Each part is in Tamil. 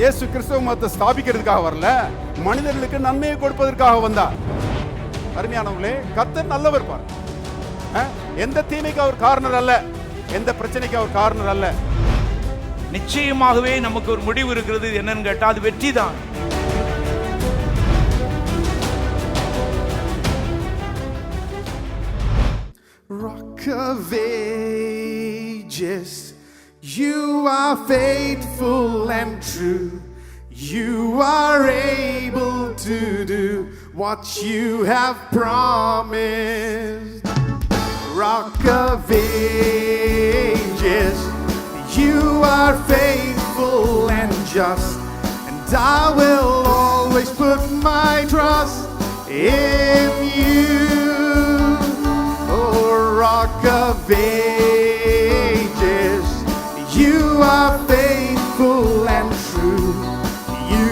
இயேசு கிறிஸ்தவ மதத்தை ஸ்தாபிக்கிறதுக்காக வரல, மனிதர்களுக்கு நன்மையை கொடுப்பதற்காக வந்தார். அருமையானவர்களே, கர்த்தர் நல்லவர் பார். எந்த தீமைக்கு அவர் காரணர் அல்ல, எந்த பிரச்சனைக்கு அவர் காரணர் அல்ல. நிச்சயமாகவே நமக்கு ஒரு முடிவு இருக்கிறது. என்னன்னு கேட்டா அது வெற்றி தான். Rock of ages, you are faithful and true. You are able to do what you have promised. Rock of ages, you are faithful and just, and I will always put my trust in you. Oh, Rock of ages, you are faithful and true. You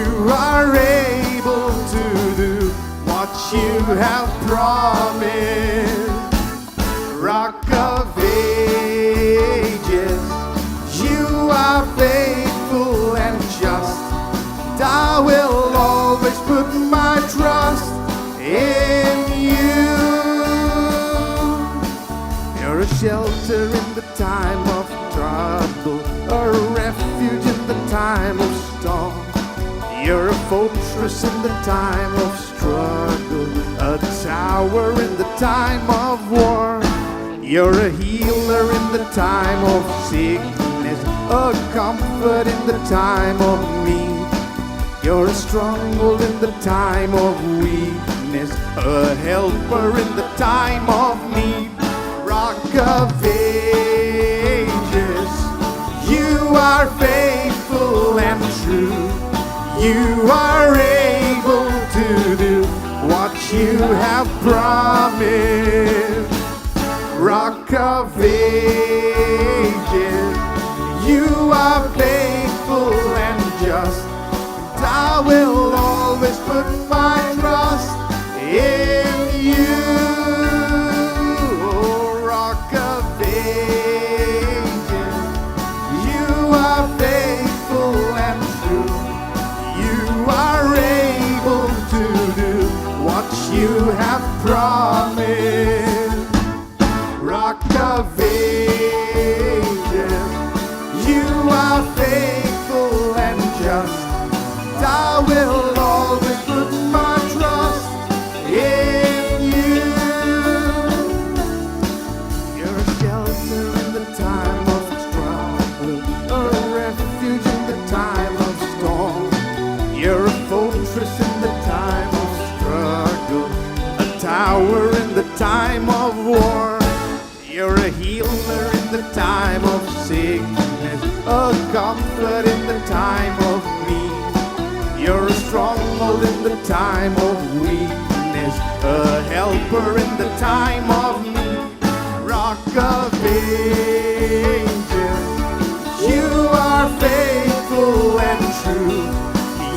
are able to do what you have promised. Rock of ages, you are faithful and just, and I will always put my trust in you. You're a shelter in the time of trouble, a refuge in the time of storm. You're a fortress in the time of struggle, a tower in the time of war. You're a healer in the time of sickness, a comfort in the time of need. You're a stronghold in the time of weakness, a helper in the time of need. Rock of ages, you are faithful and true. You are able to do what you have promised. Rock of ages, you are faithful and just, and I will always put my trust in you. Oh, Rock of ages, you are faithful and true. You are able to do what you have promised. Rock of ages, you are faithful and just, and I will always put my trust in you. You're a shelter in the time of trouble, a refuge in the time of storm. You're a fortress in the time of struggle, a tower in the time of war. You're a healer in the time of sickness, a comfort in the time of need. You're a stronghold in the time of weakness, a helper in the time of need. Rock of ages, you are faithful and true.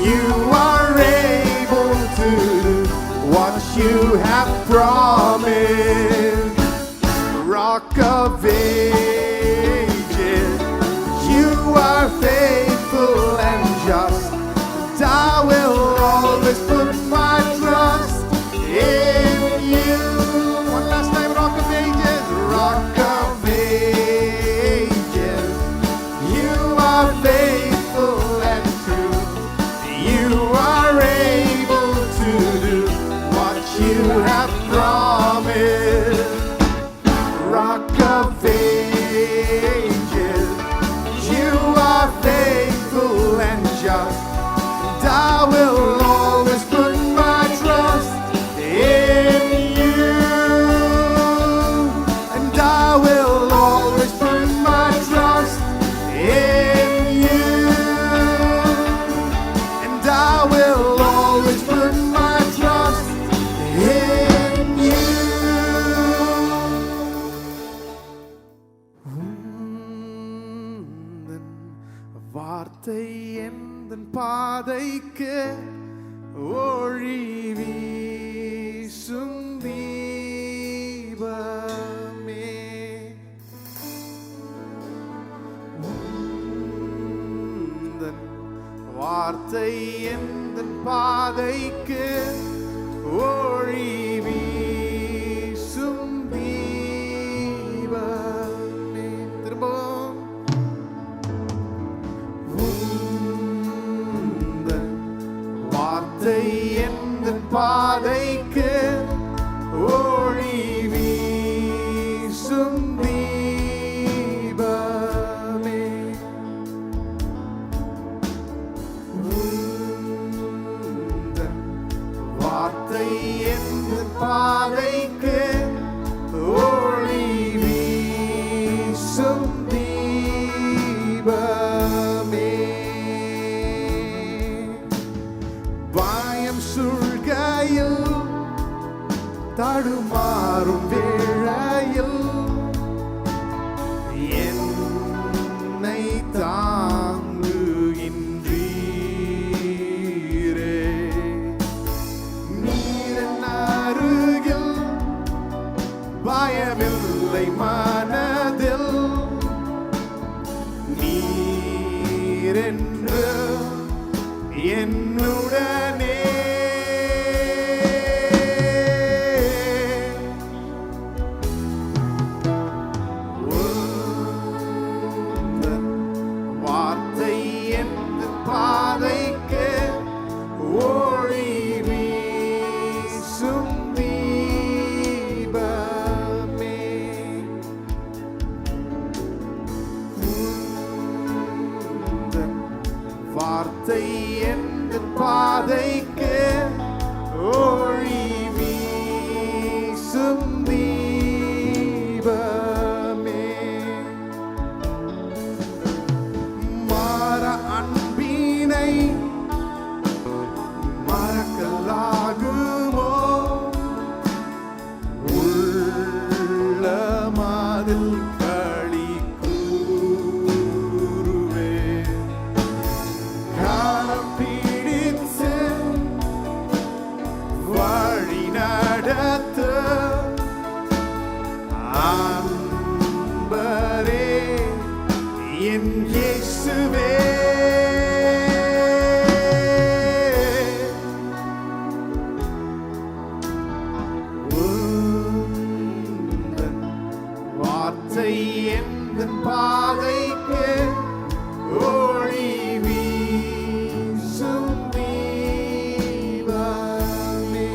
You are able to do what you have promised. Rock of ages, you are faithful and just, and I will always put my trust in you. One last time, Rock of ages, Rock of ages, you are faithful and true. You are able to do what you have promised. Rock of ages, you are faithful and just, and I will always put my trust in you. And I will always put my trust in you. And I will always put my trust in you. வார்த்தை எந்தன் பாதைக்கு ஒளி வீசும் தீபமே. உந்தன் வார்த்தை எந்தன் பாதைக்கு ஒளி வீசும் தீபமே. திரும்பவும் உந்தன் வார்த்தை எந்தன் பாதைக்கு ஒளி வீசும் தீபமே. உந்தன் வார்த்தை எந்தன் பாதைக்கு ஒளி வீசும் தீபமே. வாயம் சூழ்கையில் தடுமாறும் வேளையில் என்னை தாங்குகின்றீரே. நீரின் அருகில் பயமில்லை மனதில், நீரென்று என்னுடனே. உந்தன் வார்த்தை எந்தன் பாதைக்கு ஒளி வீசும் தீபமே. உந்தன் வார்த்தை எந்தன் பாதைக்கு ஒளி வீசும் தீபமே. மாற அன்பினை மறக்கலாகுமோ? உள்ளமதில் களி கூறுவே. காலம் பிடித்து வழி நடத்த அன்பரே என் இயேசுவே. உந்தன் வார்த்தை எந்தன் பாதைக்கு ஒளி வீசும் தீபமே.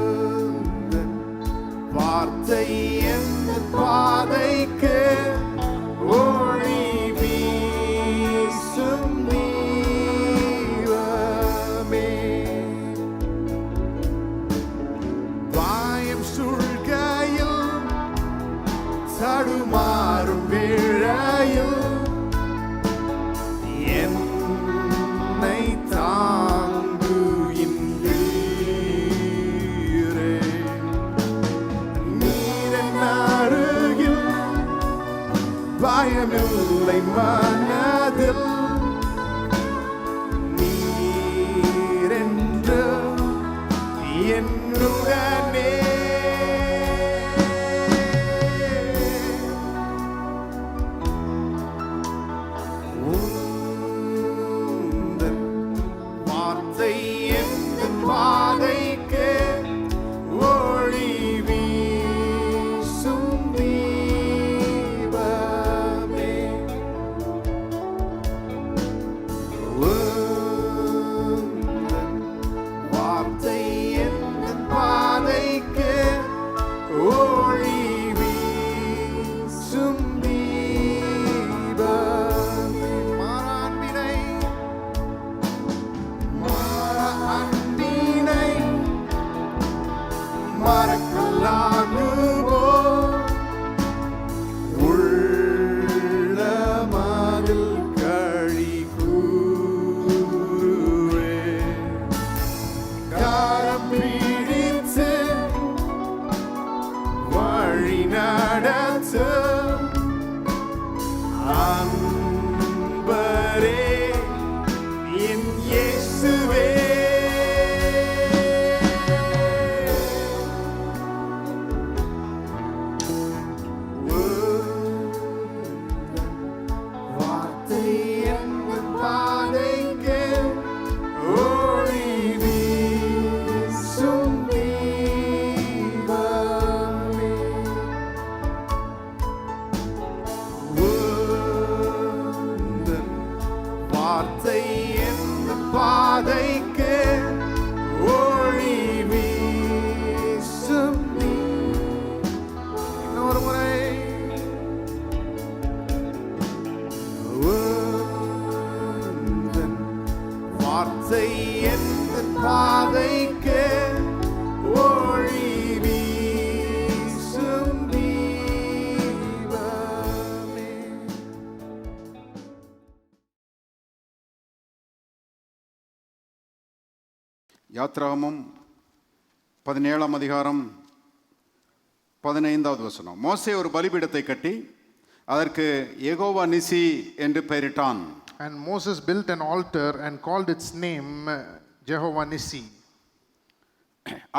உந்தன் வார்த்தை எந்தன் பாதைக்கு ஒளி வீசும் தீபமே. வாயம் சூழ்கையில் தடுமாறும் வேளையில் என்னை தாங்குகின்றீரே. நீரின் அருகில் பயமில்லை மனதில், நீரென்று என்னுடனே. உந்தன் வார்த்தை எந்தன் பாதைக்கு ஒளி வீசும் தீபமே. உந்தன் வார்த்தை எந்தன் பாதைக்கு ஒளி வீசும் தீபமே. மாற அன்பினை மறக்கலாகுமோ? உள்ளமதில் களி கூறுவே. காலம் பிடித்து வழி நடத்த அன்பரே என் இயேசுவே. உந்தன் வார்த்தை எந்த பாதைக்கு ஒளி வீசும் தீபமே. யாத்ராகமம் 17ஆம் அதிகாரம் 15வது வசனம். மோசே ஒரு பலிபீடத்தை கட்டி அதற்கு யெகோவா நிசி என்று பெயரிட்டான். And Moses built an altar and called its name Jehovah Nissi.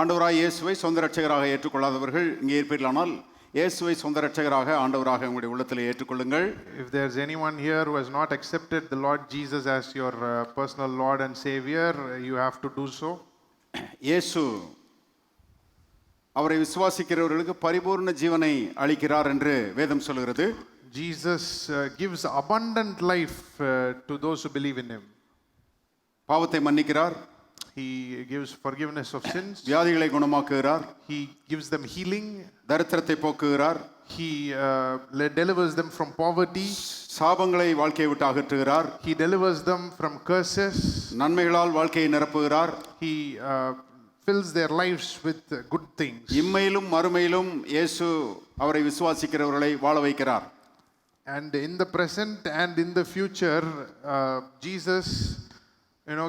ஆண்டவராய் இயேசுவை சொந்த இரட்சகராக ஏற்றுக்கொள்ளாதவர்கள் இங்கே இருப்பீர்களானால் இயேசுவை சொந்த இரட்சகராக ஆண்டவராக உங்களுடைய உள்ளத்தில் ஏற்றுக்கொள்ளுங்கள். If there's anyone here who has not accepted the Lord Jesus as your personal Lord and Savior, you have to do so. இயேசு அவரை விசுவாசிக்கிறவர்களுக்கு பரிபூர்ண ஜீவனை அளிக்கிறார் என்று வேதம் சொல்கிறது. Jesus gives abundant life to those who believe in him. பாவத்தை மன்னிக்கிறார். He gives forgiveness of sins. வியாதிகளை குணமாக்குகிறார். He gives them healing. தரித்திரத்தை போக்குகிறார். He delivers them from poverty. சாபங்களை வாழ்க்கையை விட்டு அகற்றுகிறார். He delivers them from curses. நன்மைகளால் வாழ்க்கையை நிரப்புகிறார். He fills their lives with good things. இம்மையிலும் மறுமையிலும் இயேசு அவரை விசுவாசிக்கிறவர்களை வாழ வைக்கிறார். And in the present and in the future, Jesus,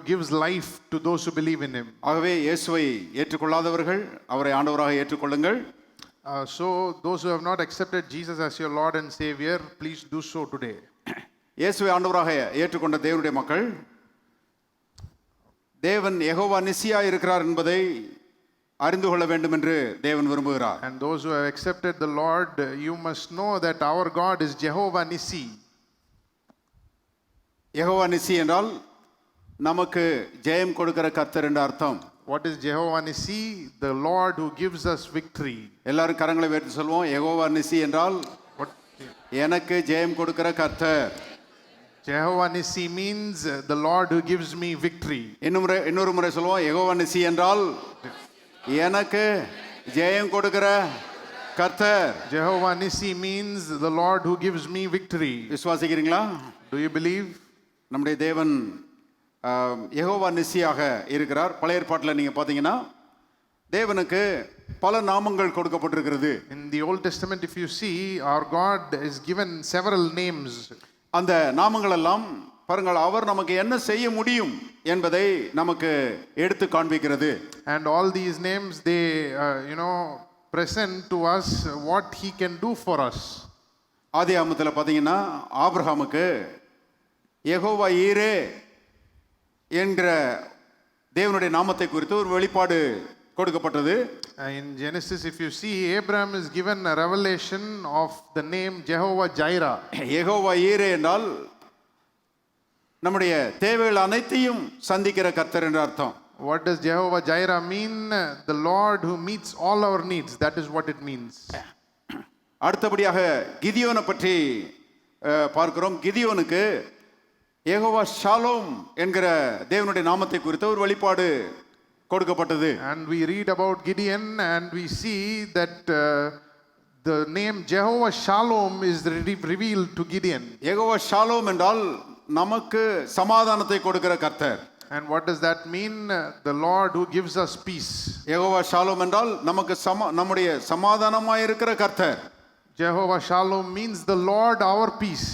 gives life to those who believe in him. ஆகவே இயேசுவை ஏற்றுக்கொள்ளாதவர்கள் அவரை ஆண்டவராக ஏற்றுக்கொள்ளுங்கள். So those who have not accepted Jesus as your Lord and Savior, please do so today. இயேசுவை ஆண்டவராக ஏற்றுக்கொண்ட தேவனுடைய மக்கள் தேவன் யெகோவா நிசியா இருக்கிறார் என்பதை அறிந்து கொள்ள வேண்டும் என்று தேவன் விரும்புகிறார். And those who have accepted the Lord, you must know that our God is Jehovah Nissi. Jehovah நிசி என்றால் நமக்கு ஜெயம் கொடுக்கிற கர்த்தர் என்ற அர்த்தம். What is Jehovah Nissi? The Lord who gives us victory. எல்லாரும் கரங்களை உயர்த்தி சொல்வோம். யெகோவா நிசி என்றால் எனக்கு ஜெயம் கொடுக்கிற கர்த்தர். Jehovah Nissi means the Lord who gives me victory. இன்னொரு முறை சொல்லுவோம். யெகோவா நிசி என்றால் எனக்கு ஜெயம் கொடுக்கிற கர்த்தர். Jehovah Nissi means the Lord who gives me victory. விசுவாசிக்கிறீங்களா? Do you believe? நம்முடைய தேவன் யெகோவா நிசியாக இருக்கிறார். பழைய ஏற்பாட்டில் நீங்க பார்த்தீங்கன்னா தேவனுக்கு பல நாமங்கள் கொடுக்கப்பட்டிருக்கிறது. In the Old Testament, if you see, our God is given several names. அந்த நாமங்கள் எல்லாம் பாருங்கள் அவர் நமக்கு என்ன செய்ய முடியும் என்பதை நமக்கு எடுத்து காண்பிக்கிறது. And all these names, they present to us what he can do for us. ஆதியாகமத்தில் பார்த்தீங்கன்னா ஆபிரகாமுக்கு யெகோவா ஈரே என்கிற தேவனுடைய நாமத்தை குறித்து ஒரு வெளிப்பாடு கொடுக்கப்பட்டது. In Genesis, if you see, Abraham is given a revelation of the name Jehovah Jireh. Jehovah ஈரே என்றால் நம்முடைய தேவைகள் அனைத்தையும் சந்திக்கிற கர்த்தர் என்ற அர்த்தம். What does Jehovah Jireh mean? The Lord who meets all our needs. That is what it means. அடுத்தபடியாக கிதியோனை பற்றி பார்க்கிறோம். கிதியோனுக்கு யெகோவா ஷாலோம் என்கிற தேவனுடைய நாமத்தை குறித்த ஒரு வெளிப்பாடு கொடுக்கப்பட்டது. And we read about Gideon and we see that the name Jehovah Shalom is revealed to Gideon. Jehovah Shalom என்றால் நமக்கு சமாதானத்தை கொடுக்கிற கர்த்தர். And what does that mean? The Lord who gives us peace. Jehovah Shalom என்றால் நமக்கு நம்முடைய சமாதானமாய் இருக்கிற கர்த்தர். Jehovah Shalom means the Lord our peace.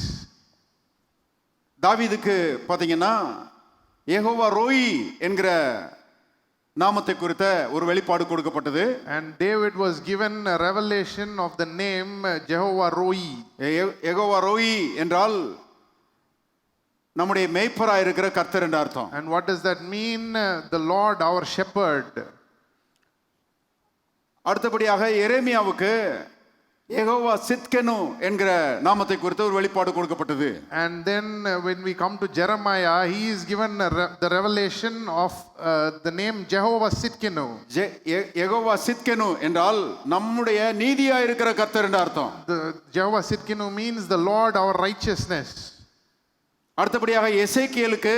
தாவீதுக்கு பாத்தீங்கன்னா யெகோவா ரோயி என்கிற நாமத்தை குறித்த ஒரு வெளிப்பாடு கொடுக்கப்பட்டது. And David was given a revelation of the name Jehovah Roi. Jehovah Roi என்றால் நம்முடைய மேய்ப்பராய் இருக்கிற கர்த்தர் என்ற அர்த்தம். And what does that mean? The Lord our shepherd. அடுத்தபடியாக எரேமியாவுக்கு யெகோவா சித்கெனு என்கிற நாமத்தை குறித்து ஒரு வெளிப்பாடு கொடுக்கப்பட்டது. And then when we come to Jeremiah, he is given the revelation of the name Jehovah Sitkenu. Jehovah சித்கெனு என்றால் நம்முடைய நீதியா இருக்கிற கர்த்தர் என்ற அர்த்தம். The Jehovah Sitkenu means the Lord our righteousness. அடுத்தபடியாக எசேக்கியேலுக்கு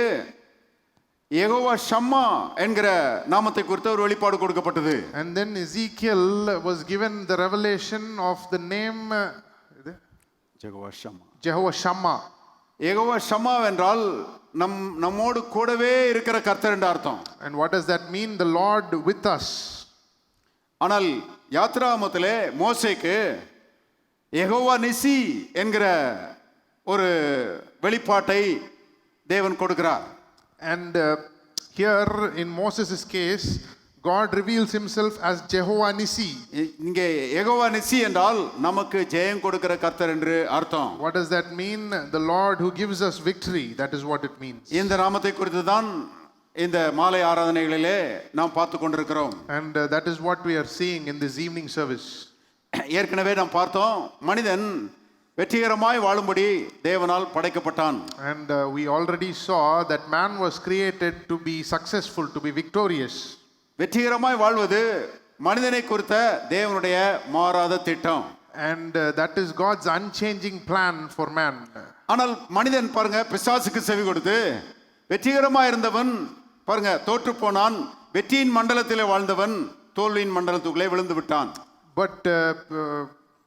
யெகோவா ஷம்மா என்கிற நாமத்தை குறித்த ஒரு வெளிப்பாடு கொடுக்கப்பட்டது. And then Ezekiel was given the revelation of the name Jehovah ஷம்மா. Jehovah Shammah. Jehovah ஷம்மா என்றால் நம்மோடு கூடவே இருக்கிற கர்த்தர் என்ற அர்த்தம். And what does that mean? The Lord with us. ஆனால் யாத்ராகமத்திலே மோசேக்கு யெகோவா நிசி என்கிற ஒரு வெளிப்பாட்டை தேவன் கொடுக்கிறார். And here in Moses' case, God reveals himself as Jehovah Nissi. இங்கே யெகோவா நிசி என்றால் நமக்கு ஜெயம் கொடுக்கிற கர்த்தர் என்று அர்த்தம். What does that mean? The Lord who gives us victory. That is what it means. இந்த நாமத்தை குறித்து தான் இந்த மாலை ஆராதனைகளிலே நாம் பார்த்து கொண்டிருக்கிறோம். And that is what we are seeing in this evening service. ஏற்கனவே நாம் பார்த்தோம், மனிதன் வெற்றிகரமாய் வாழும்படி தேவனால் படைக்கப்பட்டான். And we already saw that man was created to be successful, to be victorious. வெற்றிகரமாய் வாழ்வது மனிதனை குறித்த தேவனுடைய மாறாத திட்டம். And that is God's unchanging plan for man. ஆனால் மனிதன் பாருங்க, பிசாசுக்கு செவி கொடுத்து வெற்றிகரமாய் இருந்தவன் பாருங்க தோற்று போனான். வெற்றியின் மண்டலத்திலே வாழ்ந்தவன் தோல்வியின் மண்டலத்துக்குள்ளே விழுந்து விட்டான். But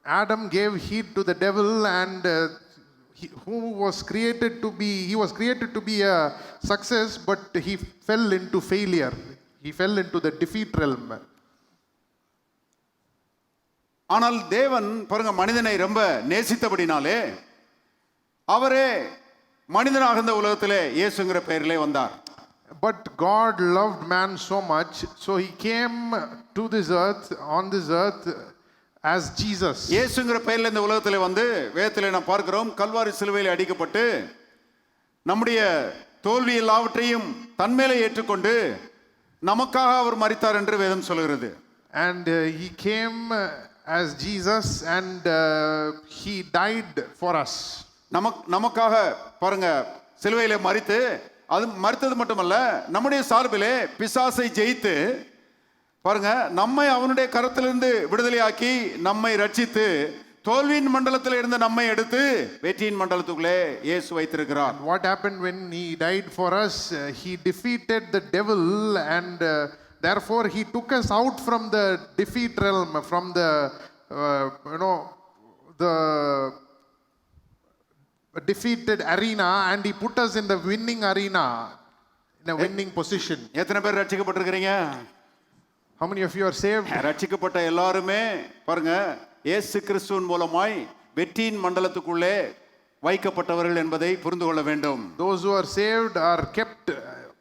Adam gave heed to the devil, and he was created to be a success, but he fell into failure. He fell into the defeat realm. ஆனால் தேவன் பாருங்க மனிதனை ரொம்ப நேசித்தபடினாலே அவரே மனிதனாக இந்த உலகத்திலே இயேசுங்கிற பெயரிலே வந்தார். But God loved man so much, so he came to this earth, on this earth, as Jesus. இயேசுங்கிற பெயரில் இந்த உலகத்திலே வந்து வேதத்திலே நாம் பார்க்கிறோம், கல்வாரி சிலுவையில் அடிக்கப்பட்டு நம்முடைய தோல்வி எல்லாவற்றையும் தன்மேலே ஏற்றுக்கொண்டு நமக்காக அவர் மரித்தார் என்று வேதம் சொல்கிறது. And he came as Jesus, and he died for us. நமக்காக பாருங்க சிலுவையிலே மரித்து, அது மரித்தது மட்டுமல்ல, நம்முடைய சார்பிலே பிசாசை ஜெயித்து பாருங்க நம்மை அவனுடைய கரத்திலிருந்து விடுதலையாக்கி நம்மை ரட்சித்து தோல்வியின் மண்டலத்தில் இருந்த நம்மை எடுத்து வெற்றியின் மண்டலத்துக்குள்ளே இயேசு வைத்திருக்கிறார். What happened when he died for us? He defeated the devil, and therefore he took us out from the defeat realm, from the the defeated arena, and he put us in the winning arena, in a winning position. எத்தனை பேர் ரட்சிக்கப்பட்டிருக்கிறீங்க? How many of you are saved? ரட்சிக்கப்பட்ட எல்லாருமே பாருங்க இயேசு கிறிஸ்துவின் மூலமாய் வெற்றியின் மண்டலத்துக்குள்ளே வைக்கப்பட்டவர்கள் என்பதை புரிந்து கொள்ள வேண்டும். Those who are saved are kept,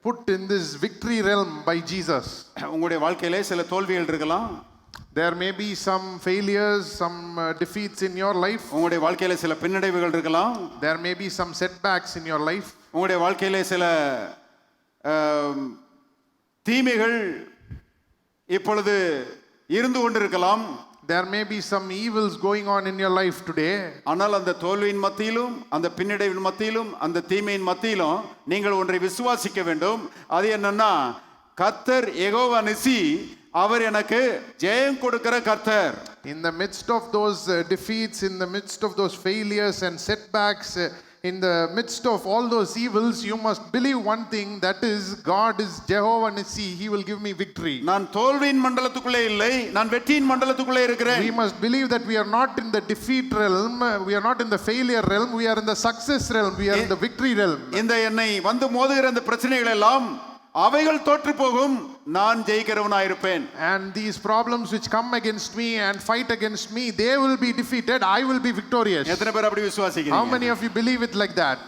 put in this victory realm by Jesus. உங்களுடைய வாழ்க்கையிலே சில தோல்விகள் இருக்கலாம். There may be some failures, some defeats in your life. உங்களுடைய வாழ்க்கையிலே சில பின்னடைவுகள் இருக்கலாம். There may be some setbacks in your life. உங்களுடைய வாழ்க்கையிலே சில தீமைகள் இப்பொழுது இருந்து கொண்டிருக்கலாம். There may be some evils going on in your life today. ஆனால் அந்த தோல்வியின் மத்தியிலும் அந்த பின்னடைவின் மத்தியிலும் அந்த தீமையின் மத்தியிலும் நீங்கள் ஒன்றை விசுவாசிக்க வேண்டும். அது என்னன்னா, கர்த்தர் யெகோவா நிசி, அவர் எனக்கு ஜெயம் கொடுக்கிற கர்த்தர். In the midst of those defeats, in the midst of those failures and setbacks, in the midst of all those evils, you must believe one thing, that is God is Jehovah Nissi. He will give me victory. நான் தோல்வியின் மண்டலத்துக்குள்ளே இல்லை, நான் வெற்றியின் மண்டலத்துக்குள்ளே இருக்கிறேன். We must believe that we are not in the defeat realm, we are not in the failure realm, we are in the success realm, we are in the victory realm. இந்த என்னை வந்து மோதுகிற இந்த பிரச்சனைகள் எல்லாம் அவைகள் தோற்று போகும், நான் ஜெயிக்கிறவனாயிருப்பேன். And these problems which come against me and fight against me, they will be defeated, I will be victorious. எத்தனை பேர் அப்படி விசுவாசிக்கிறீங்க? How many of you believe it like that?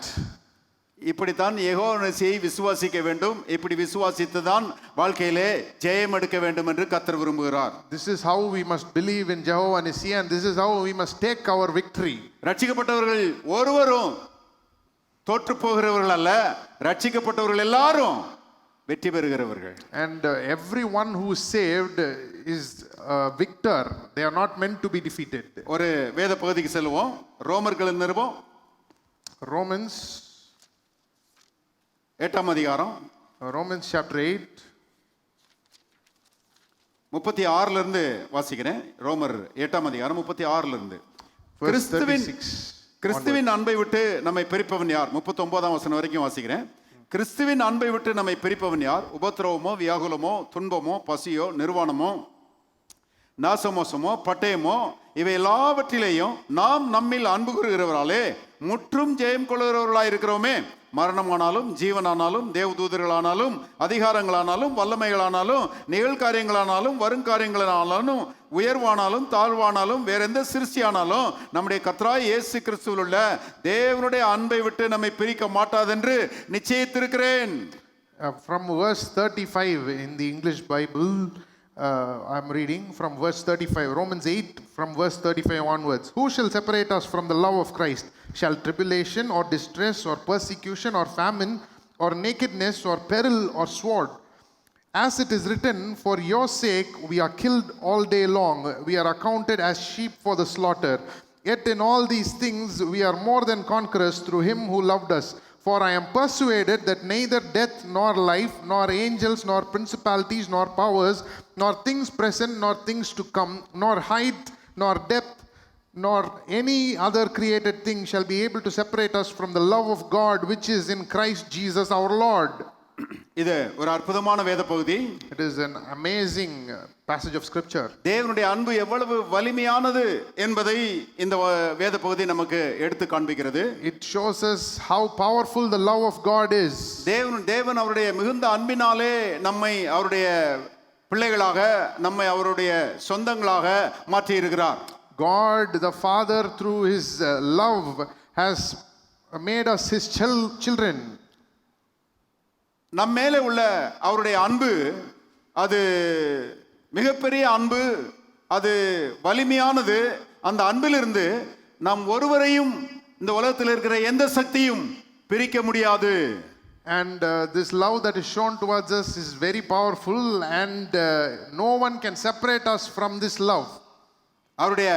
இப்படித்தான் யெகோவா நிசியை விசுவாசிக்க வேண்டும். இப்படி விசுவாசித்து தான் வாழ்க்கையிலே ஜெயம் எடுக்க வேண்டும் என்று கர்த்தர் விரும்புகிறார். This is how we must believe in Jehovah Nissi, and this is how we must take our victory. ரட்சிக்கப்பட்டவர்கள் ஒருவரும் தோற்று போகிறவர்கள் அல்ல, ரட்சிக்கப்பட்டவர்கள் எல்லாரும் வெற்றி பெறுகிறவர்கள். And everyone who is saved is a victor. They are not meant to be defeated. ஒரு வேத பகுதிக்கு செல்வோம். ரோமர்களின் நிருபம் Romans 8ஆம் அதிகாரம் Romans chapter 8 36ல இருந்து வாசிக்கிறேன். ரோமர் 8ஆம் அதிகாரம் 36ல இருந்து. verse 36. கிறிஸ்துவின் அன்பை விட்டு நம்மை பிரிப்பவன் யார்? 39ஆம் வசனம் வரைக்கும் வாசிக்கிறேன். கிறிஸ்துவின் அன்பை விட்டு நம்மை பிரிப்பவன் யார்? உபத்திரவமோ, வியாகுலமோ, துன்பமோ, பசியோ, நிர்வாணமோ, நாசமோசமோ, பட்டயமோ, இவை எல்லாவற்றிலேயும் நாம் நம்மில் அன்பு கூறுகிறவராலே முற்றும் ஜெயம் கொள்கிறவர்களாய் இருக்கிறோமே. மரணமானாலும் ஜீவனானாலும் தேவதூதர்களானாலும் அதிகாரங்களானாலும் வல்லமைகளானாலும் நிகழ்காரியங்களானாலும் வருங்காரியங்களானாலும் உயர்வானாலும் தாழ்வானாலும் வேற எந்த சிருஷ்டியானாலும் நம்முடைய கர்த்தராய் இயேசு கிறிஸ்துவில் உள்ள தேவனுடைய அன்பை விட்டு நம்மை பிரிக்க மாட்டாதென்று நிச்சயித்திருக்கிறேன். From verse 35 in the English Bible, I'm reading from verse 35, Romans 8 from verse 35 onwards. Who shall separate us from the love of Christ? Shall tribulation or distress or persecution or famine or nakedness or peril or sword? As it is written, for your sake we are killed all day long, we are accounted as sheep for the slaughter. Yet in all these things we are more than conquerors through him who loved us. For I am persuaded that neither death nor life, nor angels, nor principalities, nor powers, nor things present, nor things to come, nor height, nor depth, nor any other created thing shall be able to separate us from the love of God which is in Christ Jesus our Lord. இது ஒரு அற்புதமான வேத பகுதி. It is an amazing passage of scripture. தேவனுடைய அன்பு எவ்வளவு வலிமையானது என்பதை இந்த வேத பகுதி நமக்கு எடுத்து காண்பிக்கிறது. It shows us how powerful the love of God is. தேவன் அவருடைய மிகுந்த அன்பினாலே நம்மை அவருடைய பிள்ளைகளாக, நம்மை அவருடைய சொந்தங்களாக மாற்றி இருக்கிறார். God the Father through his love has made us his children. நம் மேலே உள்ள அவருடைய அன்பு அது மிகப்பெரிய அன்பு, அது வலிமையானது. அந்த அன்பிலிருந்து நாம் ஒருவரையும் இந்த உலகத்தில் இருக்கிற எந்த சக்தியும் பிரிக்க முடியாது. And this love that is shown towards us is very powerful, and no one can separate us from this love. அவருடைய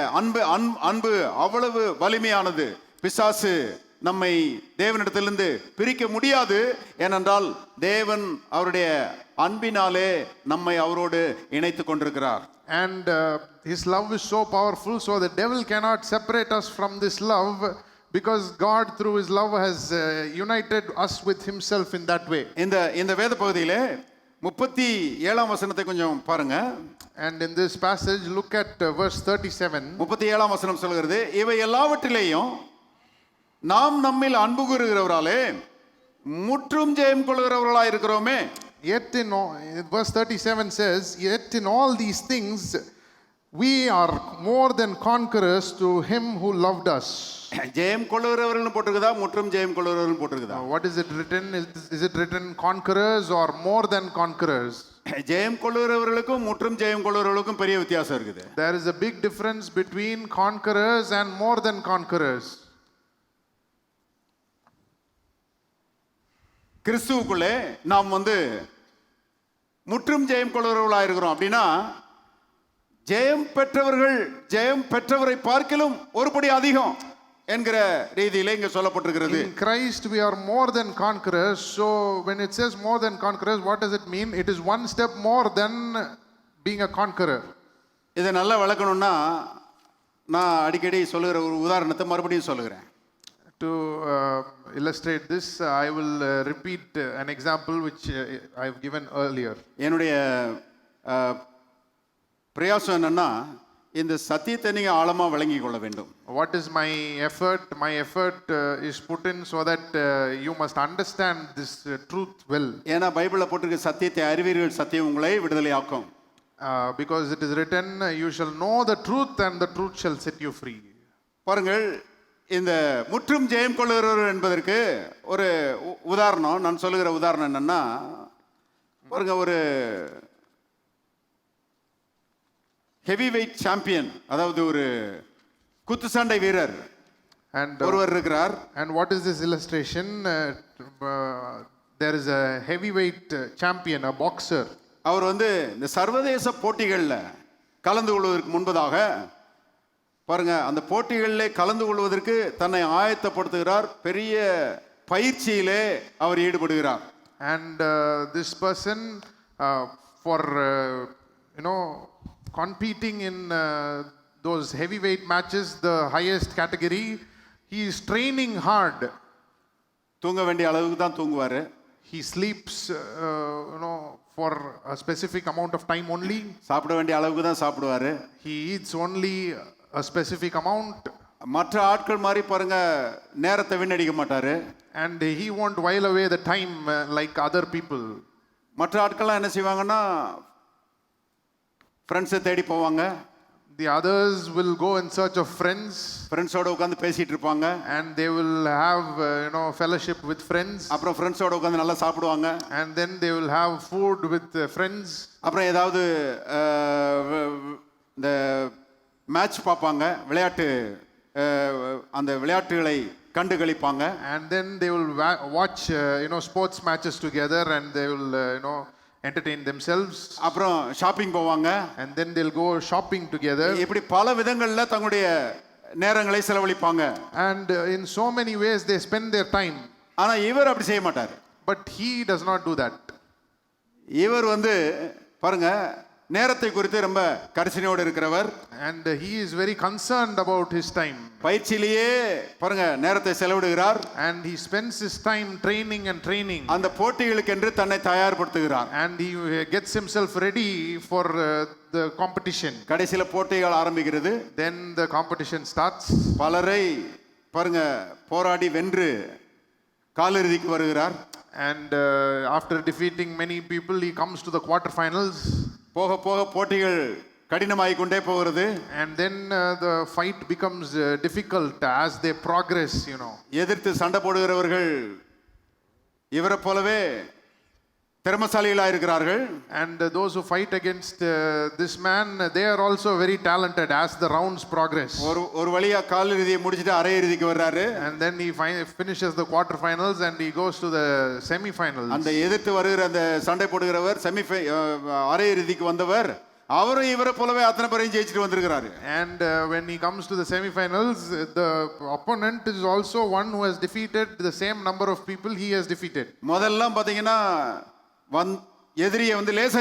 அன்பு அவ்வளவு வலிமையானது. பிசாசு நம்மை தேவனிடத்திலிருந்து பிரிக்க முடியாது. ஏனென்றால் தேவன் அவருடைய அன்பினாலே நம்மை அவரோடு இணைத்துக் கொண்டிருக்கிறார். And his love is so powerful, so the devil cannot separate us from this love, because God through his love has united us with himself in that way. இந்த வேத பகுதியிலே 37ஆம் வசனத்தை கொஞ்சம் பாருங்க. And in this passage look at verse 37. 37ஆம் வசனம் சொல்கிறது, இவை எல்லாவற்றிலேயும் நாம் நம்மில் அன்பு கூறுகிறவராலே முற்றும் ஜெயம் கொள்கிறவர்களாய் இருக்கிறோமே. Yet in verse 37 says, yet in all these things we are more than conquerors through him who loved us. ஜெயம் கொள்கிறவர்கள்னு போட்டிருக்குதா, முற்றும் ஜெயம் கொள்கிறவர்கள் போட்டிருக்குதா? What is it written? Is it written conquerors or more than conquerors? ஜெயம் கொள்கிறவர்களுக்கும் முற்றும் ஜெயம் கொள்கிறவர்களுக்கும் பெரிய வித்தியாசம் இருக்குது. There is a big difference between conquerors and more than conquerors. கிறிஸ்துவுக்குள்ளே நாம் முற்றும் ஜெயம் கொள்கிறவர்களாக இருக்கிறோம். அப்படின்னா ஜெயம் பெற்றவர்கள் ஜெயம் பெற்றவரை பார்க்கிலும் ஒருபடி அதிகம் என்கிற ரீதியிலே இங்கே சொல்லப்பட்டிருக்கிறது. In Christ we are more than conquerors. So when it says more than conquerors, what does it mean? It is one step more than being a conqueror. இதை நல்லா விளக்கணும்னா நான் அடிக்கடி சொல்லுகிற ஒரு உதாரணத்தை மறுபடியும் சொல்லுகிறேன். To illustrate this, I will repeat an example which I have given earlier. என்னுடைய பிரயாசம் என்னன்னா, இந்த சத்தியத்தை நீங்க ஆழமா விளங்கிக் கொள்ள வேண்டும். What is my effort? My effort is put in so that you must understand this truth well. ஏன்னா பைபிள்ல போட்டிருக்க சத்தியத்தை அறிவீர்கள், சத்தியம் உங்களை விடுதலையாக்கும். Because it is written, you shall know the truth and the truth shall set you free. பாருங்கள், இந்த முற்றும் ஜெயம் கொள்கிறவர் என்பதற்கு ஒரு உதாரணம் நான் சொல்லுகிற உதாரணம் என்னன்னா, பாருங்க, ஒரு ஹெவி வெயிட் சாம்பியன், அதாவது ஒரு குத்துச்சண்டை வீரர் ஒருவர் இருக்கிறார். And what is this illustration? There is a heavyweight champion, a boxer. அவர் இந்த சர்வதேச போட்டிகளில் கலந்து கொள்வதற்கு முன்பதாக பாருங்க, அந்த போட்டிகளில் கலந்து கொள்வதற்கு தன்னை ஆயத்தப்படுத்துகிறார். பெரிய பயிற்சியிலே அவர் ஈடுபடுகிறார். And this person for competing in those heavyweight matches, the highest category, he is training hard. தூங்க வேண்டிய அளவுக்கு தான் தூங்குவார். He sleeps for a specific amount of time only. சாப்பிட வேண்டிய அளவுக்கு தான் சாப்பிடுவார். He eats only a specific amount. மற்ற ஆட்கள் மாதிரி பாருங்க நேரத்தை வீணடிக்க மாட்டாரு. And he won't while away the time like other people. மற்ற ஆட்கள்லாம் என்ன செய்வாங்கன்னா ஃப்ரெண்ட்ஸை தேடி போவாங்க. The others will go in search of friends. ஃப்ரெண்ட்ஸோட உட்காந்து பேசிட்டு இருப்பாங்க. And they will have fellowship with friends. அப்புறம் ஃப்ரெண்ட்ஸோட உட்காந்து நல்லா சாப்பிடுவாங்க. And then they will have food with friends. அப்புறம் ஏதாவது இந்த மேட்ச் பார்ப்பாங்க, விளையாட்டு அந்த விளையாட்டுகளை கண்டு களிப்பாங்க. And then they will watch sports matches together, and they will entertain themselves. அப்புறம் ஷாப்பிங் போவாங்க. And then they'll go shopping together. இப்படி பல விதங்கள்ல தங்களுடைய நேரங்களை செலவழிப்பாங்க. And in so many ways they spend their time. ஆனா இவர் அப்படி செய்ய மாட்டார். But he does not do that. இவர் பாருங்க நேரத்தை குறித்து ரொம்ப கரிசனையோடு இருக்கிறவர். And he is very concerned about his time. பயிற்சியிலேயே பாருங்க நேரத்தை செலவிடுகிறார். And he spends his time training and training. அந்த போட்டிகளுக்கு என்று தன்னை தயார்படுத்துகிறார். And he gets himself ready for the competition. கடைசில போட்டிகள் ஆரம்பிக்கிறது. Then the competition starts. பலரை பாருங்க போராடி வென்று காலிறுதிக்கு வருகிறார். And after defeating many people, he comes to the quarterfinals. போக போக போட்டிகள் கடினமாகிக் கொண்டே போகிறது. And then the fight becomes difficult as they progress. எதிர்த்து சண்டை போடுகிறவர்கள் இவரை போலவே திறமசாலிகளாக இருக்கிறார்கள். And those who fight against this man, they are also very talented as the rounds progress. ஒரு வழியா காலிறுதியை முடிச்சிட்டு அரையிறுதிக்கு வர்றாரு. And then he finishes the quarterfinals and he goes to the semifinals. அந்த எதிர்த்து வருகிற அந்த சண்டை போடுகிறவர் அரையிறுதிக்கு வந்தவர் அவரும் இவரை போலவே அத்தனை பேரையும் ஜெயிச்சிட்டு வந்திருக்கிறாரு. And when he comes to the semifinals, the opponent is also one who has defeated the same number of people he has defeated. முதல்ல பாத்தீங்கன்னா எதிரியை லேசா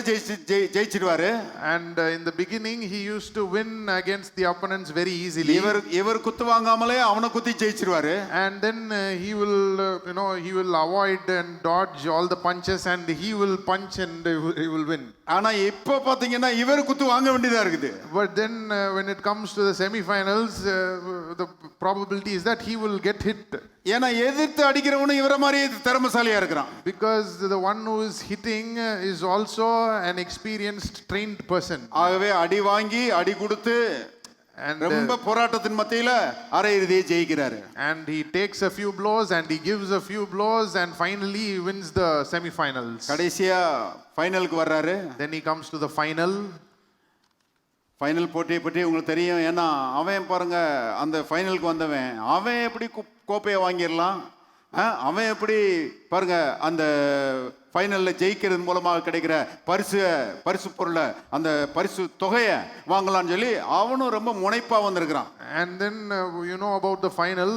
ஜெயிச்சிடுவாரு. And in the beginning he used to win against the opponents very easily. இவர் குத்து வாங்காமலே அவனை குத்தி ஜெயிச்சிடுவாரு. And then he will avoid and dodge all the punches, and he will punch and he will win. ஆனா இப்ப பாத்தீங்கன்னா இவர் குத்து வாங்க வேண்டியதா இருக்குது. But then when it comes to the semifinals, the probability is that he will get hit. ஏன்னா எதிர்த்து அடிக்கிறவனும் இவரை மாதிரியே திறமைசாலியா இருக்கிறான். Because the one who is hitting is also an experienced trained person. ஆகவே அடி வாங்கி அடி கொடுத்து ரொம்ப போராட்டத்தின் மத்தியில அரையிறுதியை ஜெயிக்கிறாரு. And he takes a few blows and he gives a few blows and finally he wins the semifinals. கடைசியா ஃபைனலுக்கு வர்றாரு. Then he comes to the final. Final போட்டியை பற்றி உங்களுக்கு தெரியும். ஏன்னா அவன் பாருங்க அந்த ஃபைனலுக்கு வந்தவன் அவன் எப்படி கோப்பையை வாங்கிடலாம், அவன் எப்படி பாருங்க அந்த ஃபைனலில் ஜெயிக்கிறது மூலமாக கிடைக்கிற பரிசு பொருளை அந்த பரிசு தொகையை வாங்கலாம்னு சொல்லி அவனும் ரொம்ப முனைப்பாக வந்திருக்கிறான். And then about the final,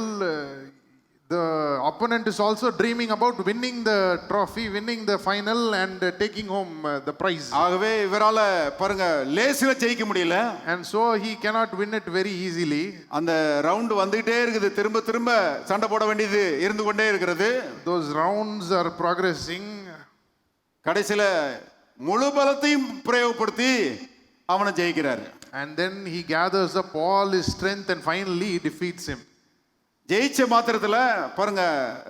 the opponent is also dreaming about winning the trophy, winning the final and taking home the prize. ஆகவே இவரால பாருங்க லேசில ஜெயிக்க முடியல. And so he cannot win it very easily. அந்த ரவுண்ட் வந்துட்டே இருக்குது, திரும்ப திரும்ப சண்டை போட வேண்டியது இருந்து கொண்டே இருக்கிறது. Those rounds are progressing. கடைசில முழு பலத்தையும் பிரயோகப்படுத்தி அவனை ஜெயிக்கிறாரு. And then he gathers up all his strength and finally he defeats him. ஜெயிச்ச மாத்திரத்துல பாருங்க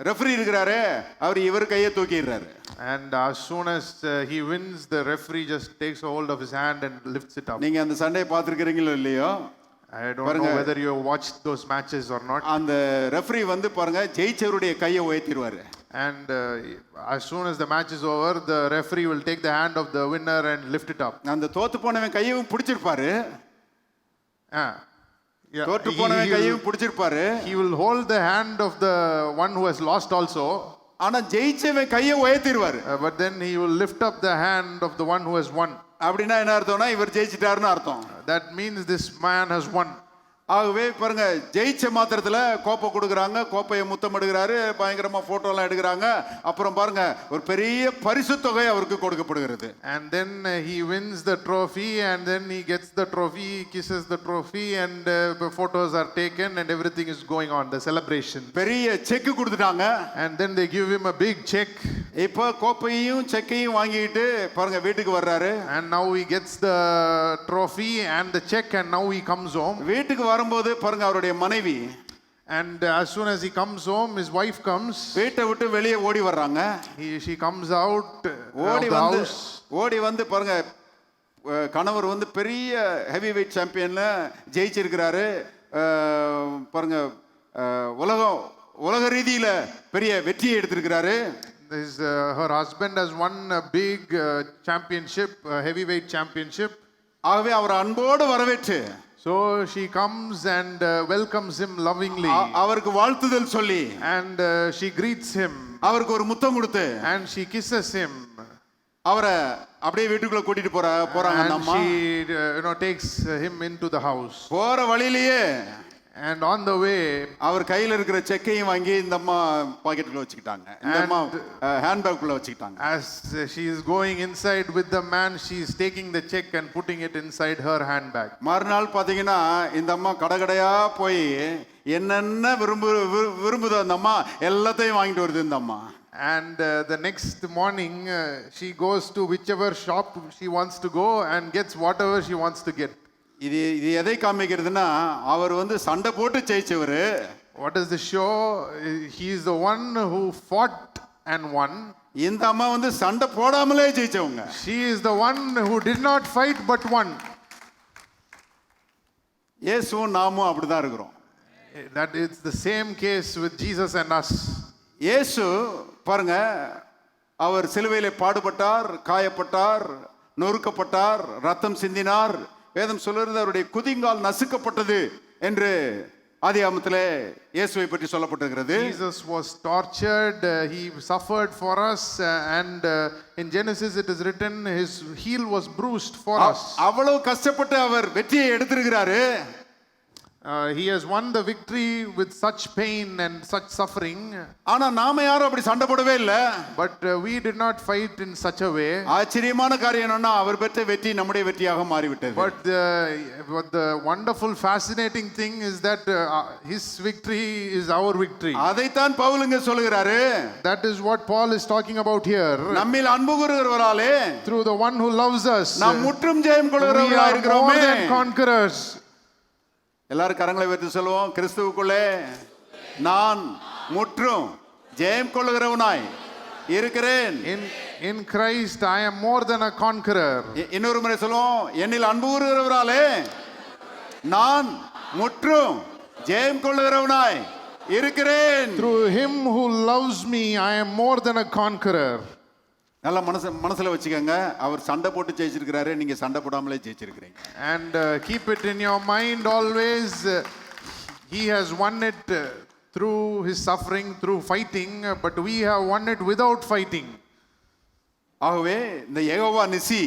ரெஃபரி இருக்கிறாரு, அவர் இவர் கையை தூக்கிடுறாரு. And as soon as he wins, the referee just takes a hold of his hand and lifts it up. நீங்க அந்த சண்டையை பார்த்திருக்கீங்களோ இல்லையோ, I don't know whether you watched those matches or not. அந்த ரெஃபரி பாருங்க ஜெயிச்சவருடைய கையை உயர்த்திடுவாரு. And as soon as the match is over, the referee will take the hand of the winner and lift it up. அந்த தோத்து போனவன் கையையும் பிடிச்சிருப்பாரு. தோத்து போனவன் கையையும் பிடிச்சிருப்பாரு. He will hold the hand of the one who has lost also. ஆனா ஜெயிச்சவன் கையை உயர்த்திடுவாரு. But then he will lift up the hand of the one who has won. அப்படின்னா என்ன அர்த்தம்னா இவர் ஜெயிச்சிட்டாருன்னு அர்த்தம். That means this man has won. ஆகவே பாருங்க ஜெயிச்ச மாத்திரத்துல கோப்பை கொடுக்குறாங்க, கோப்பையை முத்தமிடுகிறாரு, பயங்கரமா போட்டோ எல்லாம் எடுக்கிறாங்க. அப்புறம் பாருங்க ஒரு பெரிய பரிசு தொகை அவருக்கு கொடுக்கப்படுகிறது. And then he wins the trophy, and then he gets the trophy, he kisses the trophy, and photos are taken and everything is going on, the celebration. பெரிய செக் கொடுத்துட்டாங்க. And then they give him a big check. இப்போ கோப்பையும் செக்கையும் வாங்கிட்டு பாருங்க வீட்டுக்கு வர்றாரு. And now he gets the trophy and the check, and now he comes home. வீட்டுக்கு வரும்போது பாருங்க அவருடைய மனைவி And as soon as he comes home, his wife comes. வீட்டை விட்டு வெளியே ஓடி வர்றாங்க. She comes out of ஓடி the வந்து house. ஓடி வந்து பாருங்க கணவர் வந்து பெரிய ஹெவி வெயிட் சாம்பியன்ல ஜெயிச்சிருக்கிறாரு. பாருங்க உலக ரீதியில பெரிய வெற்றியை எடுத்திருக்கிறாரு. Her husband has won a big championship, heavyweight championship. ஆகவே அவர் அன்போடு வரவேற்று So she comes and welcomes him lovingly. அவருக்கு வாழ்த்துதல் சொல்லி And she greets him. அவருக்கு ஒரு முத்தம் கொடுத்து And she kisses him. அவரை அப்படியே வீட்டுக்குள்ள கூட்டிட்டு போறாங்க அந்த And அம்மா. she takes him into the house. போற வழியிலேயே And on the way, அவர் கையில இருக்கிற செக்கையும் வாங்கி இந்த அம்மா பாக்கெட்டுக்குள்ள வச்சுக்கிட்டாங்க. இந்த அம்மா ஹேண்ட்பேக்குள்ள வச்சுக்கிட்டாங்க. as she is going inside with the man, she is taking the check and putting it inside her handbag. மறுநாள் பாத்தீங்கன்னா இந்த அம்மா கடையா போய் என்னென்ன விரும்புதோ அந்த அம்மா எல்லாத்தையும் வாங்கிட்டு வருது இந்த அம்மா. And the next morning, she goes to whichever shop she wants to go and gets whatever she wants to get. இது எதை காமிக்கிறதுனா அவர் வந்து சண்டை போட்டு ஜெயிச்சவர். What does this show? He is the one who fought and won. இந்த அம்மா வந்து சண்டை போடாமலே ஜெயிச்சவங்க. She is the one who did not fight but won. இயேசுவும் நாமும் அப்படிதான் இருக்கிறோம். That is the same case with Jesus and us. இயேசு பாருங்க அவர் சிலுவையிலே பாடுபட்டார், காயப்பட்டார், நொறுக்கப்பட்டார், ரத்தம் சிந்தினார். வேதம் சொல்லுறது அவருடைய குதிங்கால் நசுக்கப்பட்டது என்று ஆதியாகமத்திலே இயேசுவை பற்றி சொல்லப்பட்டிருக்கிறது. Jesus was tortured, he suffered for us, and in Genesis it is written his heel was bruised for us. அவ்வளவு கஷ்டப்பட்டு அவர் வெற்றியை எடுத்திருக்கிறாரு. He has won the victory with such pain and such suffering. ஆனா நாம யாரும் அப்படி சண்டை போடவே இல்ல. But we did not fight in such a way. ஆச்சரியமான காரியம் என்னன்னா அவர் பெற்ற வெற்றி நம்முடைய வெற்றியாக மாறிவிட்டது. But the wonderful fascinating thing is that his victory is our victory. அதைத்தான் பவுல் இங்க சொல்லுகிறாரு. That is what Paul is talking about here. நம்மில் அன்பு கூறுகிறவராலே Through the one who loves us, நாம் முற்றும் ஜெயம் we கொள்கிறவர்களாக are more இருக்கிறோமே. than conquerors. எல்லாரும் கரங்களை வைத்து சொல்லுவோம், கிறிஸ்துவுக்குள்ளே நான் முற்றும் ஜெயம் கொள்ளுகிறவனாய் இருக்கிறேன். In Christ I am more than a conqueror. இன்னொரு முறை சொல்லுவோம், என்னில் அன்பு கூறுகிறவராலே நான் முற்றும் ஜெயம் கொள்ளுகிறவனாய் இருக்கிறேன். Through him who loves me I am more than a conqueror. நல்ல மனசுல வச்சுக்கோங்க, அவர் சண்டை போட்டு ஜெயிச்சிருக்கிறாரு, நீங்க சண்டை போடாமலே ஜெயிச்சிருக்கிறீங்க. And keep it in your mind always. He has won it through his suffering, through fighting, but we have won it without fighting. ஆகவே இந்த யெகோவா நிசி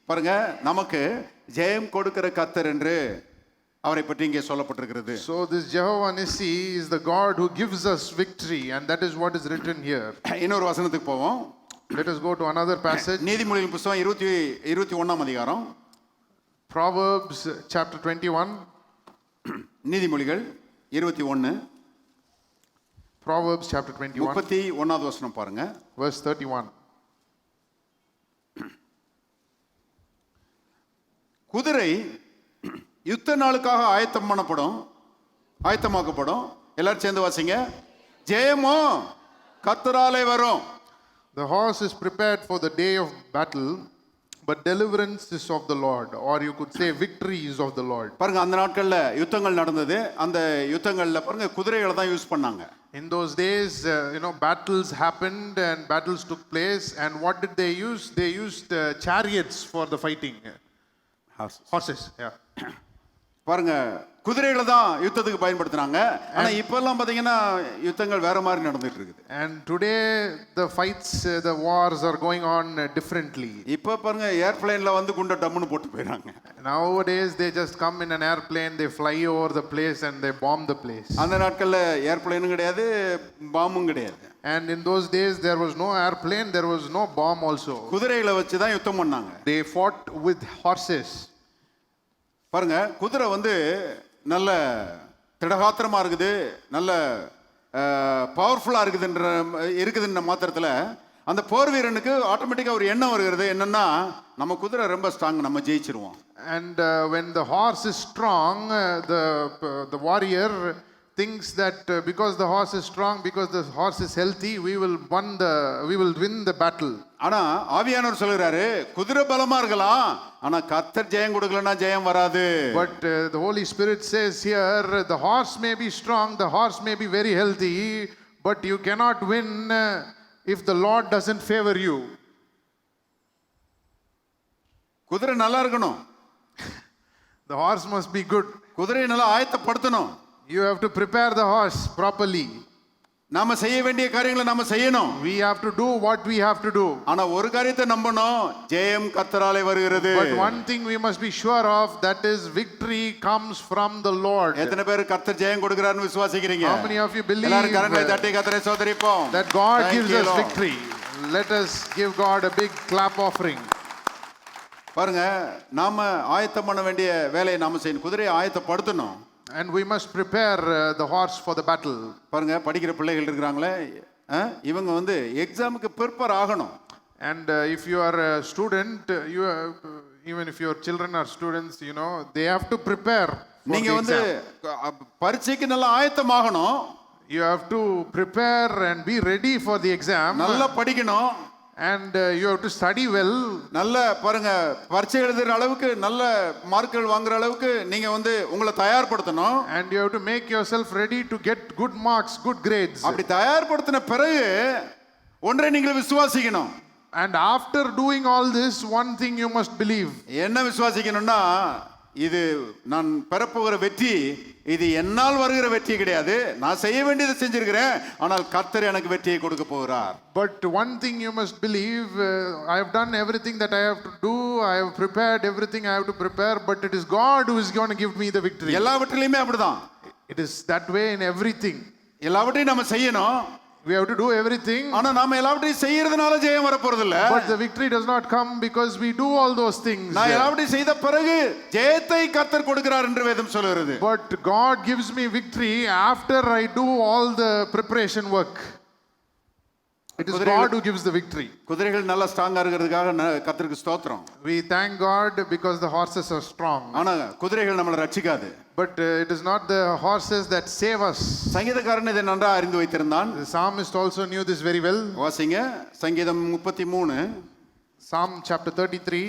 பாருங்க நமக்கு ஜெயம் கொடுக்கிற கர்த்தர் என்று அவரை பற்றி இங்கே சொல்லப்பட்டிருக்கிறது. So this Jehovah Nissi is the God who gives us victory, and that is what is written here. இன்னொரு வசனத்துக்கு போவோம். Let us go to another passage. நீதிமொழிகள் புத்தகம் 21ஆம் அதிகாரம். Proverbs chapter 21. நீதிமொழிகள் 21. Proverbs chapter 21. 31வது வசனம் பாருங்க. Verse 31. குதிரை யுத்த நாளுக்காக ஆயத்தமாக்கப்படும். எல்லாரும் சேர்ந்து வாசிங்க. ஜெயமோ கர்த்தராலே வரும். The horse is prepared for the day of battle, but deliverance is of the Lord, or you could say victory is of the Lord. பாருங்க அந்த நாட்கள்ல யுத்தங்கள் நடந்தது. அந்த யுத்தங்கள்ல பாருங்க குதிரைகளை தான் யூஸ் பண்ணாங்க. In those days, battles happened and battles took place, and what did they use? They used chariots for the fighting. Horses, yeah. பாருங்க குதிரைகளை தான் யுத்தத்துக்கு பயன்படுத்துறாங்க. ஆனா இப்பெல்லாம் பாத்தீங்கன்னா யுத்தங்கள் வேற மாதிரி நடந்துட்டு இருக்குது. And today the fights, the wars are going on differently. இப்ப பாருங்க ஏர்ப்ளேன்ல வந்து குண்ட டம்முன்னு போட்டு போயிறாங்க. Nowadays they just come in an airplane, they fly over the place and they bomb the place. அந்த நாட்கள்ல ஏர்ப்ளேனும் கிடையாது, பாம்பும் கிடையாது. And in those days there was no airplane, there was no bomb also. குதிரைகளை வச்சு தான் யுத்தம் பண்ணாங்க. They fought with horses. பாருங்க குதிரை வந்து நல்ல திடகாத்திரமா இருக்குது, நல்ல பவர்ஃபுல்லா இருக்குதுன்ற மாத்திரத்தில் அந்த போர் வீரனுக்கு ஆட்டோமேட்டிக்கா ஒரு எண்ணம் வருகிறது, என்னன்னா நம்ம குதிரை ரொம்ப ஸ்ட்ராங், நம்ம ஜெயிச்சிருவோம். And when the horse is strong, the warrior thinks that because the horse is strong, because the horse is healthy, we will win the battle. ஆனா ஆவியானவர் சொல்றாரு, குதிரை பலமா இருக்கலாம், ஆனா கர்த்தர் ஜெயம் கொடுக்கலனா ஜெயம் வராது. But the Holy Spirit says here, the horse may be strong, the horse may be very healthy, but you cannot win if the Lord doesn't favor you. குதிரை நல்லா இருக்கணும், The horse must be good. குதிரையை நல்லா ஆயத்தப்படுத்தணும். You have to prepare the horse properly. நாம செய்ய வேண்டிய காரியங்களை நாம செய்யணும். We have to do what we have to do. ஆனா ஒரு காரியத்தை நம்பணும், ஜெயம் கர்த்தராலே வருகிறது. But one thing we must be sure of, that is victory comes from the Lord. எத்தனை பேர் கர்த்தர் ஜெயம் கொடுக்கிறார்னு விசுவாசிக்கிறீங்க? How many of you believe எல்லாரும் கரங்களை தட்டி கர்த்தரை ஸ்தோத்திரிப்போம். that God Thank gives you, us Lord. victory? Let us give God a big clap offering. பாருங்க, நாம ஆயத்தம் பண்ண வேண்டிய வேலையை நாம செய்யணும். குதிரையை ஆயத்தப்படுத்தணும். And we must prepare the horse for the battle. பாருங்க, படிக்கிற பிள்ளைகள் இருக்கிறாங்களே, இவங்க வந்து எக்ஸாமுக்கு ப்ரிப்பேர் ஆகணும். And if you are a student, even if your children are students, you know, they have to prepare for நீங்க the வந்து exam. பரீட்சைக்கு நல்லா ஆயத்தமாகணும். You have to prepare and be ready for the exam. நல்லா படிக்கணும். And you have to study well. நல்ல பாருங்க, பரீட்சை எழுதுற அளவுக்கு நல்ல மார்க்குகள் வாங்குற அளவுக்கு நீங்க வந்து உங்களை தயார்படுத்தணும். And you have to make yourself ready to get good marks, good grades. அப்படி தயார்படுத்தின பிறகு ஒன்றை நீங்கள் விசுவாசிக்கணும். And after doing all this, one thing you must believe. என்ன விசுவாசிக்கணும்னா, இது நான் பெறப்போகிற வெற்றி, இது என்னால் வருகிற வெற்றி கிடையாது, நான் செய்ய வேண்டியதை செஞ்சிருக்கிறேன், ஆனால் கர்த்தர் எனக்கு வெற்றியை கொடுக்க போகிறார். But one thing you must believe, I have done everything that I have to do, I have prepared everything I have to prepare, but it is God who is going to give me the victory. எல்லாவற்றிலுமே அப்படிதான். It is that way in everything. எல்லாவற்றையும் நம்ம செய்யணும். We have to do everything. ஆனா நாம எல்லாவற்றையும் செய்யறதுனால ஜெயம் வர போறது இல்ல. But the victory does not come because we do all those things. நான் எல்லாவற்றையும் செய்த பிறகு ஜெயத்தை கர்த்தர் கொடுக்கிறார் என்று வேதம் சொல்கிறது. But God gives me victory after I do all the preparation work. It is God who gives the victory. குதிரைகள் நல்லா ஸ்ட்ராங்கா இருக்கிறதுக்காக கர்த்தருக்கு ஸ்தோத்திரம். We thank God because the horses are strong. ஆனா குதிரைகள் நம்மளை ரட்சிக்காது. But it is not the horses that save us. சங்கீதக்காரன் இதை நன்றாக அறிந்து வைத்திருந்தான். The psalmist also knew this very well. வாசிங்க, சங்கீதம் 33, Psalm chapter 33.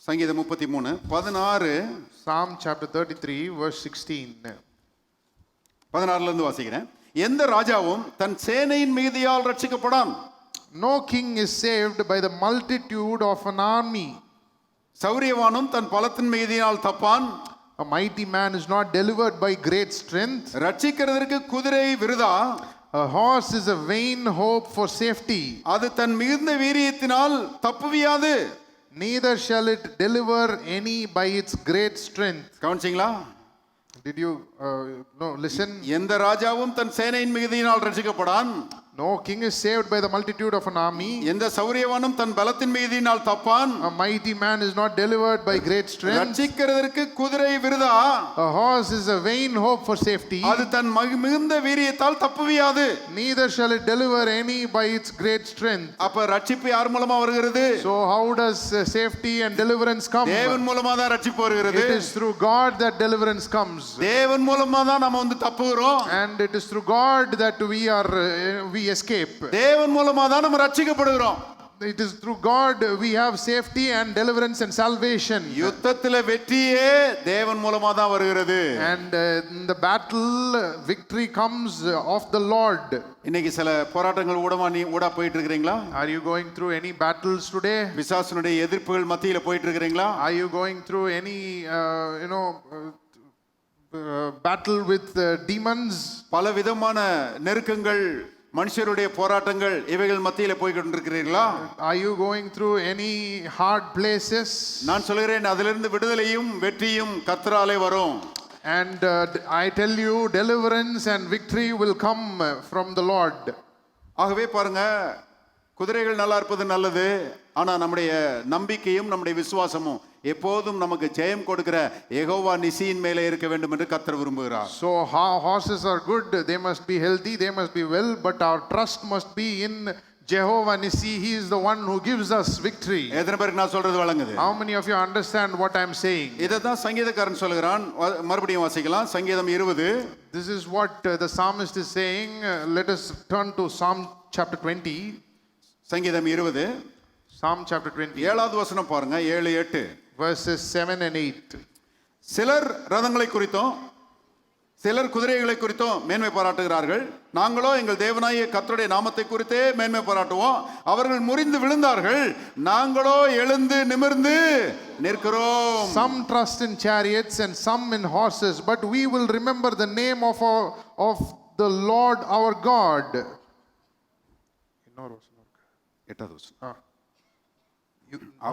சங்கீதம் 33 16. Psalm chapter 33 verse 16. 16ல இருந்து வாசிக்கிறேன். எந்த ராஜாவும் தன் சேனையின் மிகுதியால் ரட்சிக்கப்படான். No king is saved by the multitude of an army. சௌரியவானும் தன் பலத்தின் மிகுதியால் தப்பான். A mighty man is not delivered by great strength. ரட்சிக்கிறதற்கு குதிரை விருதா. A horse is a vain hope for safety. அது தன் மிகுந்த வீரியத்தினால் தப்புவியாது. Neither shall it deliver any by its great strength. கவனிச்சீங்களா? Did you listen? எந்த ராஜாவும் தன் சேனையின் மிகுதியினால் ரட்சிக்கப்படான். No king is saved by the multitude of an army. எந்த சௌரியவானும் தன் பலத்தின் மிகுதியினால் தப்பான். A mighty man is not delivered by great strength. ரட்சிக்கிறதற்கு குதிரை விருதா. A horse is a vain hope for safety. அது தன் மிகுந்த வீரியத்தால் தப்புவியாது. Neither shall it deliver any by its great strength. அப்ப ரட்சிப்பு யார் மூலமா வருகிறது? So how does safety and deliverance come? தேவன் மூலமா தான் ரட்சிப்பு வருகிறது. It is through God that deliverance comes. தேவன் மூலமா தான் நாம வந்து தப்புகிறோம். And it is through God that we escape. தேவன் மூலமா தான் நம்ம ரட்சிக்கப்படுகிறோம். It is through God we have safety and deliverance and salvation. யுத்தத்திலே வெற்றியே தேவன் மூலமா தான் வருகிறது. And in the battle victory comes of the Lord. இன்னைக்கு சில போராட்டங்கள் ஊடா போயிட்டு இருக்கீங்களா? Are you going through any battles today? பிசாசுனுடைய எதிர்ப்புகள் மத்தியில போயிட்டு இருக்கீங்களா? Are you going through any battle with demons? பல விதமான நெருக்கங்கள், மனுஷருடைய போராட்டங்கள், இவைகள் மத்தியில போய் கொண்டிருக்கிறீர்களா? Are you going through any hard places? நான் சொல்கிறேன், அதிலிருந்து விடுதலையும் வெற்றியும் கர்த்தராலே வரும். And I tell you, deliverance and victory will come from the Lord. ஆகவே பாருங்க, குதிரைகள் நல்லா இருப்பது நல்லது, ஆனா நம்முடைய நம்பிக்கையும் நம்முடைய விசுவாசமும் எப்போதும் நமக்கு ஜெயம் கொடுக்கிற யெகோவா நிசியின் மேலே இருக்க வேண்டும் என்று கர்த்தர் விரும்புகிறார். So horses are good, they must be healthy, they must be well, but our trust must be in Jehovah Nissi. He is the one who gives us victory. எத்தனை பேருக்கு நான் சொல்றது வழங்குது? How many of you understand what I'm saying? இதை தான் சங்கீதக்காரன் சொல்கிறான். மறுபடியும் வாசிக்கலாம். சங்கீதம் 20. This is what the psalmist is saying. Let us turn to Psalm chapter 20. சங்கீதம் 20 Psalm chapter 20. 7வது வசனம் பாருங்க. 7, 8. Verses 7 and 8. சிலர் ரதங்களை குறித்தும் சிலர் குதிரைகளை குறித்தும் மேன்மை பாராட்டுகிறார்கள். நாங்களோ எங்கள் தேவனாகிய கர்த்தருடைய நாமத்தை குறித்தே மேன்மை பாராட்டுவோம். அவர்கள் முறிந்து விழுந்தார்கள், நாங்களோ எழுந்து நிமிர்ந்து நிற்கிறோம். Some trust in chariots and some in horses, but we will remember the name of the Lord our God. 8வது வசனம்.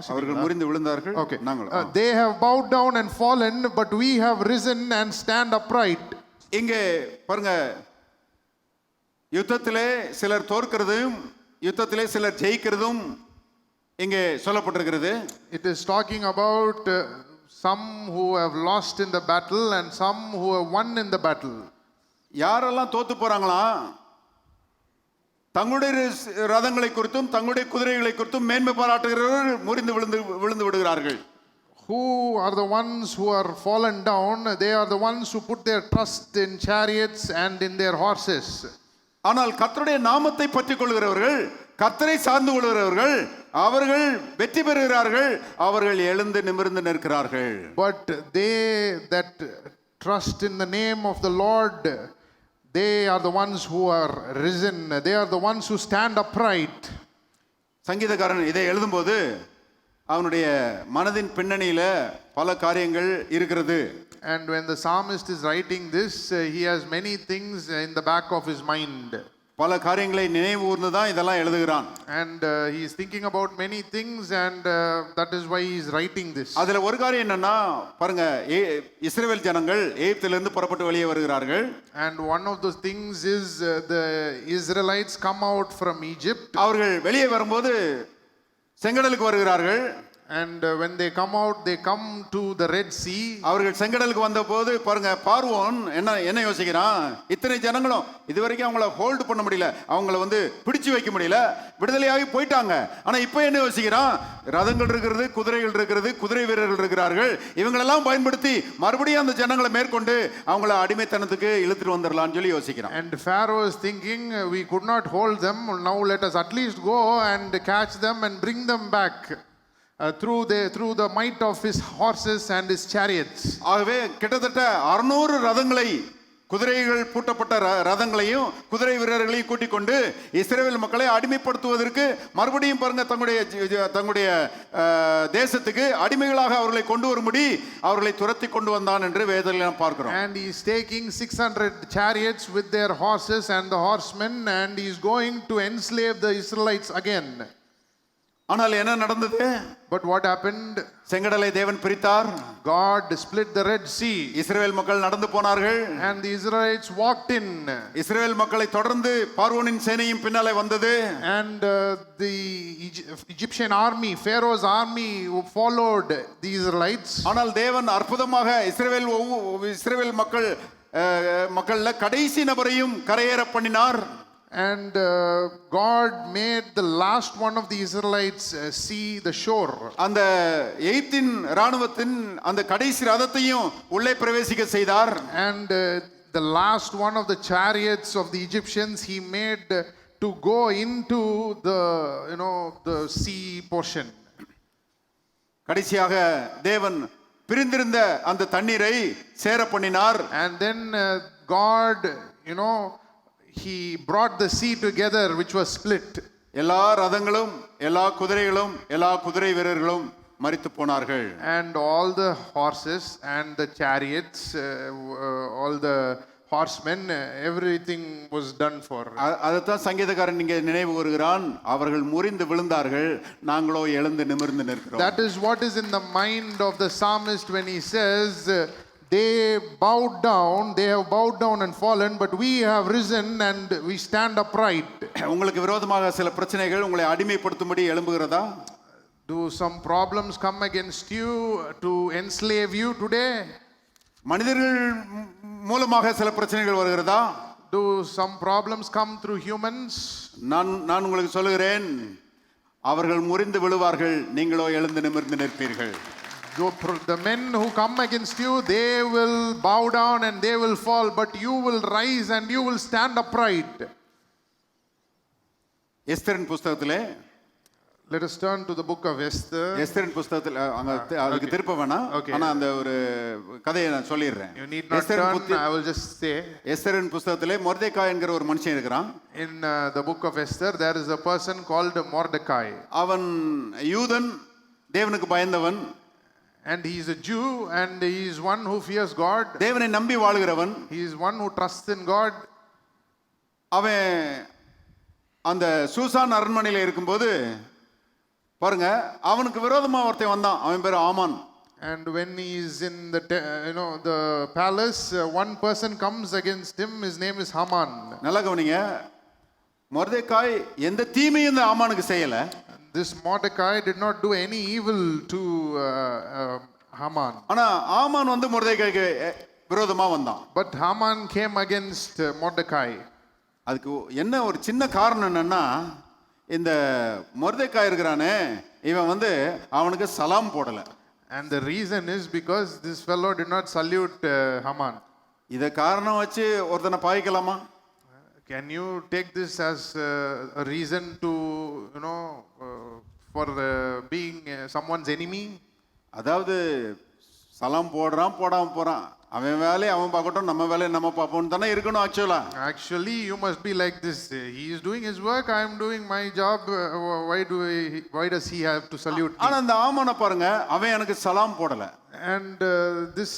அவர்கள் முறிந்து விழுந்தார்கள், Okay. நாங்கள் They have bowed down and fallen, but we have risen and stand upright. இங்கே பாருங்க, யுத்தத்திலே சிலர் தோற்கிறதும் யுத்தத்திலே சிலர் ஜெயிக்கிறதும் இங்கே சொல்லப்பட்டிருக்கிறது. It is talking about some who have lost in the battle and some who have won in the battle. யாரெல்லாம் தோத்து போறாங்களா? தங்களுடைய ரதங்களை குறித்தும் தங்களுடைய குதிரைகளை குறித்தும் மேன்மை பாராட்டுகிறவர்கள் முறிந்து விழுந்து விடுகிறார்கள். Who are the ones who are fallen down? They are the ones who put their trust in chariots and in their horses. ஆனால் கர்த்தருடைய நாமத்தை பற்றிக் கொள்கிறவர்கள், கர்த்தரை சார்ந்து கொள்கிறவர்கள், அவர்கள் வெற்றி பெறுகிறார்கள், அவர்கள் எழுந்து நிமிர்ந்து நிற்கிறார்கள். But they that trust in the name of the Lord, they are the ones who are risen. They are the ones who stand upright. சங்கீதக்காரன் இதை எழுதும்போது அவனுடைய மனதின் பின்னணியில பல காரியங்கள் இருக்கிறது. And when the psalmist is writing this, he has many things in the back of his mind. பல காரியங்களை நினைவூர்ந்து தான் இதெல்லாம் எழுதுகிறான். And he is thinking about many things, and that is why he is writing this. அதுல ஒரு காரியம் என்னன்னா பாருங்க, இஸ்ரவேல் ஜனங்கள் எகிப்திலிருந்து புறப்பட்டு வெளியே வருகிறார்கள். And one of those things is the Israelites come out from Egypt. அவர்கள் வெளியே வரும்போது செங்கடலுக்கு வருகிறார்கள். And when they come out, they come to the Red Sea. அவர்கள் செங்கடலுக்கு வந்தபோது பாருங்க, பார்வோன் என்ன யோசிக்கிறான், இத்தனை ஜனங்களும் இதுவரைக்கும் அவங்கள ஹோல்டு பண்ண முடியல, அவங்கள பிடிச்சு வைக்க முடியல, விடுதலையாகி போயிட்டாங்க. ஆனா இப்போ என்ன யோசிக்கிறான், ரதங்கள் இருக்கிறது, குதிரைகள் இருக்கிறது, குதிரை வீரர்கள் இருக்கிறார்கள், இவங்களெல்லாம் பயன்படுத்தி மறுபடியும் அந்த ஜனங்களை மேற்கொண்டு அவங்கள அடிமைத்தனத்துக்கு இழுத்துட்டு வந்துடலாம்னு சொல்லி யோசிக்கிறான். And Pharaoh is thinking, we could not hold them, now let us at least go and catch them and bring them back. Through the might of his horses and his chariots. ஆகவே கிட்டத்தட்ட 600 ரதங்களை, குதிரைகள் பூட்டப்பட்ட ரதங்களையும் குதிரை வீரர்களையும் கூட்டிக் கொண்டு இஸ்ரவேல் மக்களை அடிமைப்படுத்துவதற்கு மறுபடியும் பாருங்க தங்களுடைய தேசத்துக்கு அடிமைகளாக அவர்களை கொண்டு வரும்படி அவர்களை துரத்தி கொண்டு வந்தான் என்று வேதத்தில் நாம் பார்க்கிறோம். And he is taking 600 chariots with their horses and the horsemen, and he is going to enslave the Israelites again. ஆனால் என்ன நடந்தது? But what happened? செங்கடலை தேவன் பிரித்தார். God split the Red Sea. இஸ்ரவேல் மக்கள் நடந்து போனார்கள். And the Israelites walked in. இஸ்ரவேல் மக்களை தொடர்ந்து பார்வோனின் சேனையும் பின்னாலே வந்தது. And the Egyptian army, Pharaoh's army followed the Israelites. ஆனால் தேவன் அற்புதமாக இஸ்ரவேல் மக்கள்ல கடைசி நபரையும் கரையேற பண்ணினார். And God made the last one of the Israelites see the shore. அந்த எகிப்தின் ராணுவத்தின் அந்த கடைசி ரதத்தையும் உள்ளே பிரவேசிக்க செய்தார். And the last one of the chariots of the Egyptians he made to go into the sea portion. கடைசியாக தேவன் பிரிந்திருந்த அந்த தண்ணீரை சேர பண்ணினார். And then God, he brought the sea together, which was split. எல்லா ரதங்களும், எல்லா குதிரைகளும், எல்லா குதிரை வீரர்களும் மரித்து போனார்கள். And all the horses and the chariots, all the horsemen, everything was done for. அதைத்தான் சங்கீதக்காரன் இங்கே நினைவு கூறுகிறான், அவர்கள் முறிந்து விழுந்தார்கள், நாங்களோ எழுந்து நிமிர்ந்து நிற்கிறோம். That is what is in the mind of the psalmist when he says, they bowed down, they have bowed down and fallen, but we have risen and we stand upright. உங்களுக்கு விரோதமாக சில பிரச்சனைகள் உங்களை அடிமைப்படுத்தும்படி எழும்புகிறதா? Do some problems come against you to enslave you today? மனிதர்கள் மூலமாக சில பிரச்சனைகள் வருகிறதா? Do some problems come through humans? நான் உங்களுக்கு சொல்லுகிறேன், அவர்கள் முறிந்து விழுவார்கள், நீங்களோ எழுந்து நிமிர்ந்து நிற்பீர்கள். The men who come against you, they will bow down and they will fall, but you will rise and you will stand upright. எஸ்தரின் புஸ்தகத்திலே, Let us turn to the book of Esther. எஸ்தரின் புஸ்தகத்தில் அதுக்கு திருப்ப வேணாம், Okay. ஆனா அந்த ஒரு கதையை நான் சொல்லிடுறேன். You need not turn, I will just say. எஸ்தரின் புஸ்தகத்திலே மொர்தெகாய் என்கிற ஒரு மனுஷன் இருக்கிறான். In the book of Esther, there is a person called Mordecai. அவன் யூதன், தேவனுக்கு பயந்தவன், And he is a Jew and he is one who fears God. தேவனை நம்பி வாழுகிறவன். He is one who trusts in God. அவன் அந்த சூசான் அரண்மனையில் இருக்கும்போது பாருங்க, அவனுக்கு விரோதமா ஒருத்தன் வந்தான், அவன் பேர் ஆமான். And when he is in the the palace, one person comes against him. His name is Haman. நல்லா கவனிங்க, மொர்தெகாய் எந்த தீமையும் இந்த ஆமானுக்கு செய்யல. This Mordecai did not do any evil to Haman. ஆனா ஆமான் வந்து மொர்தெகாய்க்கு விரோதமா வந்தான். But Haman came against Mordecai. அதுக்கு என்ன ஒரு சின்ன காரணம் என்னன்னா, இந்த மொர்தெகாய் இருக்கிறானே, இவன் வந்து அவனுக்கு சலாம் போடல. And the reason is because this fellow did not salute Haman. இத காரணம் வச்சு ஒருத்தனை பாய்க்கலாமா? Can you take this as a reason to, for being someone's enemy? அதாவது சலாம் போடுறான், போடாம போறான், அவன் வேலையை அவன் பார்க்கட்டும், நம்ம வேலையை நம்ம பார்ப்போம் தானே இருக்கணும். Actually, you must be like this. He is doing his work, I am doing my job. Why does he have to salute me? ஆனா அந்த ஆமானை பாருங்க, அவன் எனக்கு சலாம் போடல. And this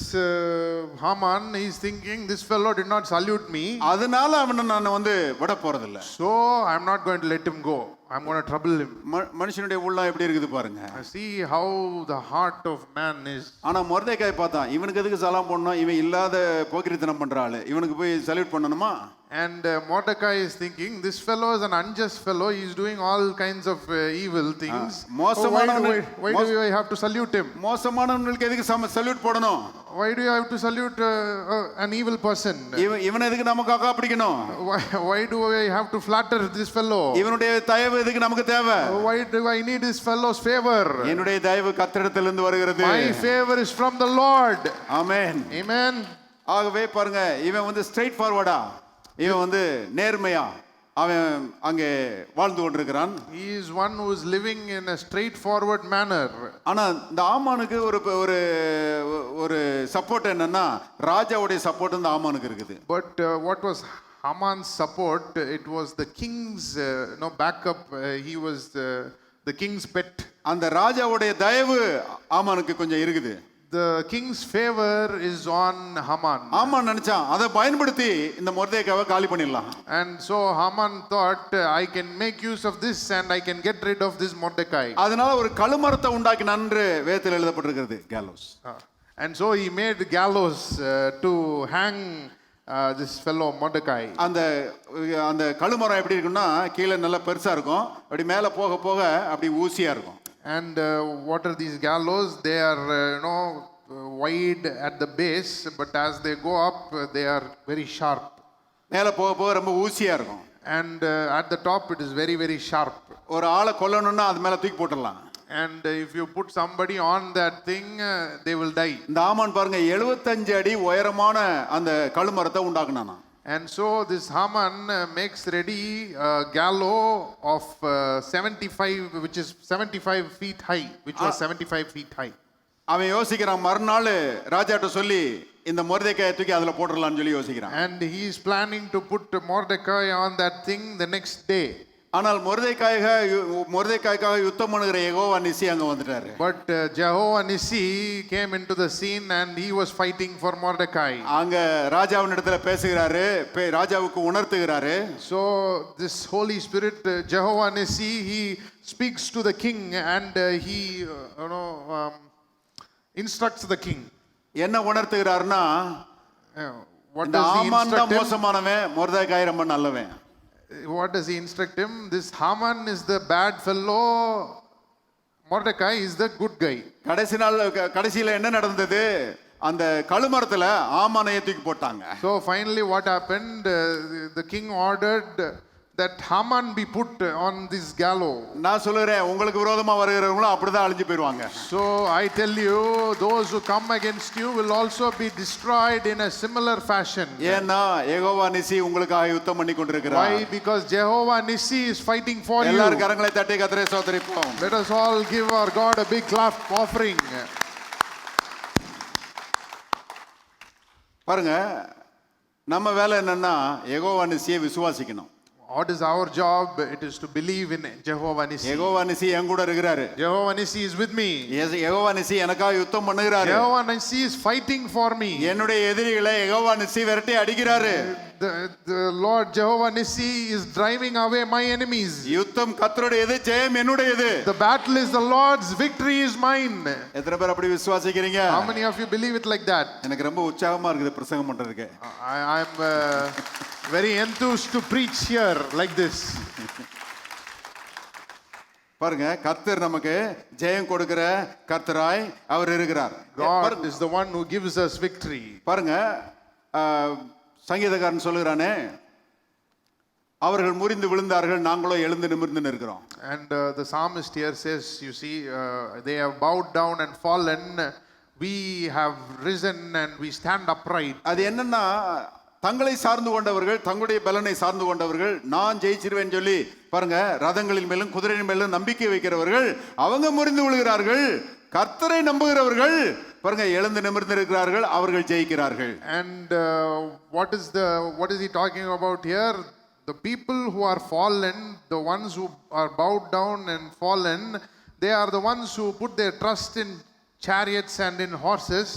Haman, he is thinking, this fellow did not salute me, அதனால அவனை நான் வந்து விட போறதில்ல. so I am not going to let him go. I am going to trouble him. மனுஷனுடைய உள்ளம் எப்படி இருக்குது பாருங்க. See how the heart of man is. ஆனா மொர்தெகாய் பார்த்தான், இவனுக்கு எதுக்கு சலாம் போடணும், இவன் இல்லாத போக்கிரித்தனம் பண்ற ஆளு, இவனுக்கு போய் சல்யூட் பண்ணணுமா? And Mordecai is thinking, this fellow is an unjust fellow, he is doing all kinds of evil things. Why do I have to salute him? மோசமானவங்களுக்கு எதுக்கு சல்யூட் போடணும்? Why do you have to salute an evil person? இவனை எதுக்கு நமக்காக பிடிக்கணும்? Why do I have to flatter this fellow? இவனுடைய தயவு எதுக்கு நமக்கு தேவை? Why do I need this fellow's favor? என்னுடைய தயவு கர்த்தரிடத்திலிருந்து வருகிறது. My favor is from the Lord. Amen. Amen. ஆகவே பாருங்க, இவன் வந்து ஸ்ட்ரைட் ஃபார்வர்டா, இவன் வந்து நேர்மையா அவன் அங்கே வாழ்ந்து கொண்டிருக்கிறான். He is one who is living in a straightforward manner. ஆனா இந்த ஆமானுக்கு ஒரு ஒரு ஒரு சப்போர்ட் என்னன்னா, ராஜாவுடைய சப்போர்ட் இந்த ஆமானுக்கு இருக்குது. But what was Haman's support? It was the king's backup. He was the king's pet. அந்த ராஜாவுடைய தயவு ஆமானுக்கு கொஞ்சம் இருக்குது. The king's favor is on Haman. ஆமான் நினைச்சான், அதை பயன்படுத்தி இந்த மொர்தெகாயை காலி பண்ணிடலாம். And so Haman thought, I can make use of this and I can get rid of this Mordecai. அதனால ஒரு கழுமரத்தை உண்டாக்கினான் என்று வேதத்தில் எழுதப்பட்டிருக்கிறது, gallows. And so he made gallows to hang this fellow Mordecai. அந்த அந்த கழுமரம் எப்படி இருக்குன்னா, கீழே நல்லா பெருசா இருக்கும், அப்படி மேலே போக போக அப்படி ஊசியா இருக்கும். And what are these gallows? They are wide at the base, but as they go up, they are very sharp. மேலே போக போக ரொம்ப ஊசியா இருக்கும். And at the top, it is very, very sharp. ஒரு ஆளை கொல்லணும்னா அது மேலே தூக்கி போட்டுடலாம். And if you put somebody on that thing, they will die. இந்த ஆமான் பாருங்க, 75 அடி உயரமான அந்த கழுமரத்தை உண்டாக்குனானா. And so this Haman makes ready a gallows of 75, which is 75 feet high, which was 75 feet high. அவன் யோசிக்கிறான், மறுநாள் ராஜாட்ட சொல்லி இந்த மொர்தெகாயை தூக்கி அதுல போட்டுடலாம்னு சொல்லி யோசிக்கிறான். And he is planning to put Mordecai on that thing the next day. ஆனால் மொர்தெகாய்க்காக யுத்தம் பண்ணுகிற யெகோவா நிசி அங்க வந்துட்டாரு. But Jehovah Nissi came into the scene and he was fighting for Mordecai. அங்க ராஜாவின் இடத்துல பேசுகிறாரு, ராஜாவுக்கு உணர்த்துகிறாரு. So this Holy Spirit, Jehovah Nissi, he speaks to the king and he instructs the king. என்ன உணர்த்துகிறாருன்னா, What does he instruct him? மோசமானவன், மொர்தெகாய் ரொம்ப நல்லவன். What does he instruct him? This Haman is the bad fellow, Mordecai is the good guy. கடைசியில என்ன நடந்தது? அந்த கழுமரத்துல ஆமானையை தூக்கி போட்டாங்க. So finally what happened? The king ordered that Haman be put on this gallows. நான் சொல்லுறேன், உங்களுக்கு விரோதமா வருகிறவங்களும் அப்படிதான் அழிஞ்சு போயிடுவாங்க. So I tell you, those who come against you will also be destroyed in a similar fashion. ஏன்னா யெகோவா நிசி உங்களுக்காக யுத்தம் பண்ணி கொண்டிருக்கிறார். Why? Because Jehovah Nissi is fighting for you. எல்லாரும் கரங்களை தட்டி கர்த்தரை ஸ்தோத்திரிப்போம். Let us all give our God a big clap offering. பாருங்க, நம்ம வேலை என்னன்னா யெகோவா நிசியை விசுவாசிக்கணும். What is our job? It is to believe in Jehovah Nissi. Jehovah நிசி என் கூட இருக்கிறாரு. Jehovah Nissi is with me. Jehovah நிசி எனக்காக யுத்தம் பண்ணுகிறாரு. Jehovah Nissi is fighting for me. என்னுடைய எதிரிகளை யெகோவா நிசி விரட்டி அடிக்கிறாரு. The Lord Jehovah Nissi is driving away my enemies. யுத்தம் கர்த்தருடையது, ஜெயம் என்னுடையது. The battle is the Lord's, victory is mine. எத்தனை பேர் அப்படி விசுவாசிக்கிறீங்க? How many of you believe it like that? எனக்கு ரொம்ப உற்சாகமா இருக்குது பிரசங்கம் பண்றதுக்கு. I am very enthused to preach here like this. பாருங்க, கர்த்தர் நமக்கு ஜெயம் கொடுக்கிற கர்த்தராய் அவர் இருக்கிறார். God is the one who gives us victory. பாருங்க, சங்கீதக்காரன் சொல்லுகிறானே, அவர்கள் முறிந்து விழுந்தார்கள், நாங்களோ எழுந்து நிமிர்ந்து நிற்கிறோம். And the psalmist here says, you see, they have bowed down and fallen, we have risen and we stand upright. அது என்னன்னா, தங்களை சார்ந்து கொண்டவர்கள், தங்களுடைய பலனை சார்ந்து கொண்டவர்கள், நான் ஜெயிச்சிருவேன் சொல்லி பாருங்க, ரதங்களின் மேலும் குதிரையின் மேலும் நம்பிக்கை வைக்கிறவர்கள் அவங்க முறிந்து விழுகிறார்கள். கர்த்தரை நம்புகிறவர்கள் பாருங்க எழுந்து நிமிர்ந்து இருக்கிறார்கள், அவர்கள் ஜெயிக்கிறார்கள். And what is he talking about here? The people who are fallen, the ones who are bowed down and fallen, they are the ones who put their trust in chariots and in horses.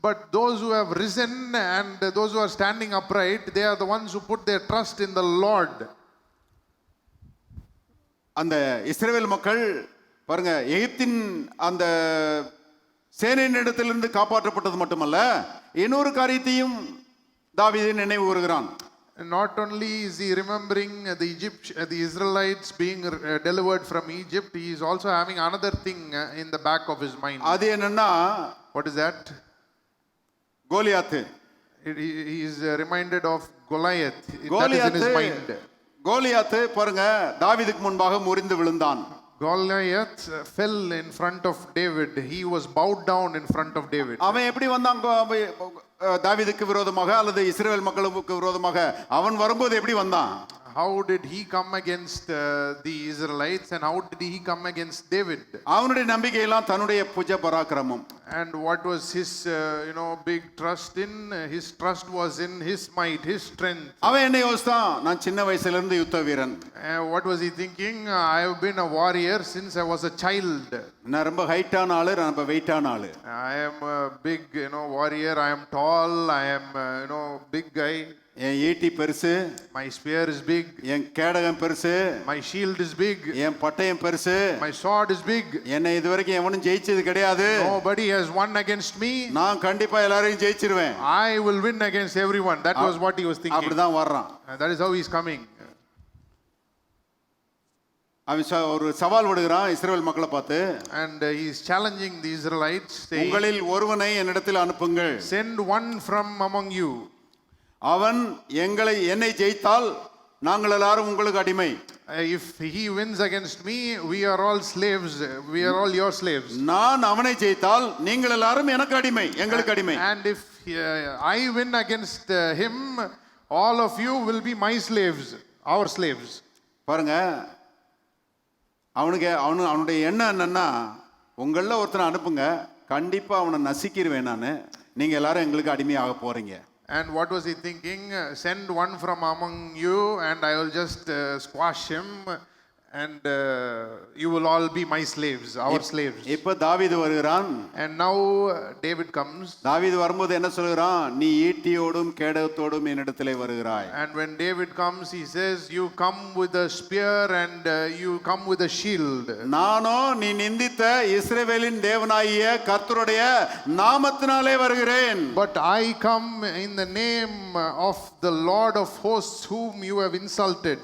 But those who have risen and those who are standing upright, they are the ones who put their trust in the Lord. அந்த இஸ்ரவேல் மக்கள் பாருங்க, எகிப்தின் அந்த சேனையினிடத்திலிருந்து காப்பாற்றப்பட்டது மட்டுமல்ல, இன்னொரு காரியத்தையும் தாவீது நினைவு கூறுகிறான். Not only is he remembering the Israelites being delivered from Egypt, he is also having another thing in the back of his mind. அது என்னன்னா, What is that? Goliath. He is reminded of Goliath. That is in his mind. Goliath பாருங்க, தாவீதுக்கு முன்பாக முறிந்து விழுந்தான். Goliath fell in front of David. He was bowed down in front of David. அவன் எப்படி வந்தான் தாவீதுக்கு விரோதமாக அல்லது இஸ்ரவேல் மக்களுக்கு விரோதமாக? அவன் வரும்போது எப்படி வந்தான்? How did he come against the Israelites and how did he come against David? அவனுடைய நம்பிக்கை எல்லாம் தன்னுடைய புஜ பராக்கிரமம். And what was his big trust in? His trust was in his might, his strength. அவன் என்ன யோசித்தான்? நான் சின்ன வயசுல இருந்து யுத்த வீரன். What was he thinking? I have been a warrior since I was a child. நான் ரொம்ப ஹைட்டான ஆளு, நான் ரொம்ப வெயிட்டான ஆளு. I am a big warrior. I am tall. I am big guy. என் ஈட்டி பெருசு, My spear is big. என் கேடகம் பெருசு, My shield is big. என் பட்டயம் பெருசு, My sword is big. என்னை இதுவரைக்கும் எவனும் ஜெயிச்சது கிடையாது. Nobody has won against me. நான் கண்டிப்பா எல்லாரையும் ஜெயிச்சிருவேன். I will win against everyone. That was what he was thinking. அப்படிதான் வர்றான். That is how he is coming. அவன் ஒரு சவால் விடுகிறான் இஸ்ரவேல் மக்களை பார்த்து. And he is challenging the Israelites, saying, உங்களில் ஒருவனை என்னிடத்தில் அனுப்புங்கள். Send one from among you. அவன் என்னை ஜெயித்தால் நாங்கள் எல்லாரும் உங்களுக்கு அடிமை. If he wins against me, we are all slaves. We are all your slaves. நான் அவனை ஜெயித்தால் நீங்கள் எல்லாரும் எனக்கு அடிமை, எங்களுக்கு அடிமை. And if I win against him, all of you will be my slaves, our slaves. பாருங்க, அவனுடைய எண்ணம் என்னன்னா, உங்கள ஒருத்தனை அனுப்புங்க, கண்டிப்பா அவனை நசிக்கிருவேன் நானு, நீங்க எல்லாரும் எங்களுக்கு அடிமையாக போறீங்க. And what was he thinking? Send one from among you and I will just squash him and you will all be my slaves, our slaves. இப்ப தாவீது வருகிறான். And now David comes. தாவீது வரும்போது என்ன சொல்கிறான்? நீ ஈட்டியோடும் கேடகத்தோடும் என்னிடத்திலே வருகிறாய். And when David comes, he says, you come with a spear and you come with a shield. நானோ நீ நிந்தித்த இஸ்ரவேலின் தேவனாகிய கர்த்தருடைய நாமத்தினாலே வருகிறேன். But I come in the name of the Lord of hosts whom you have insulted.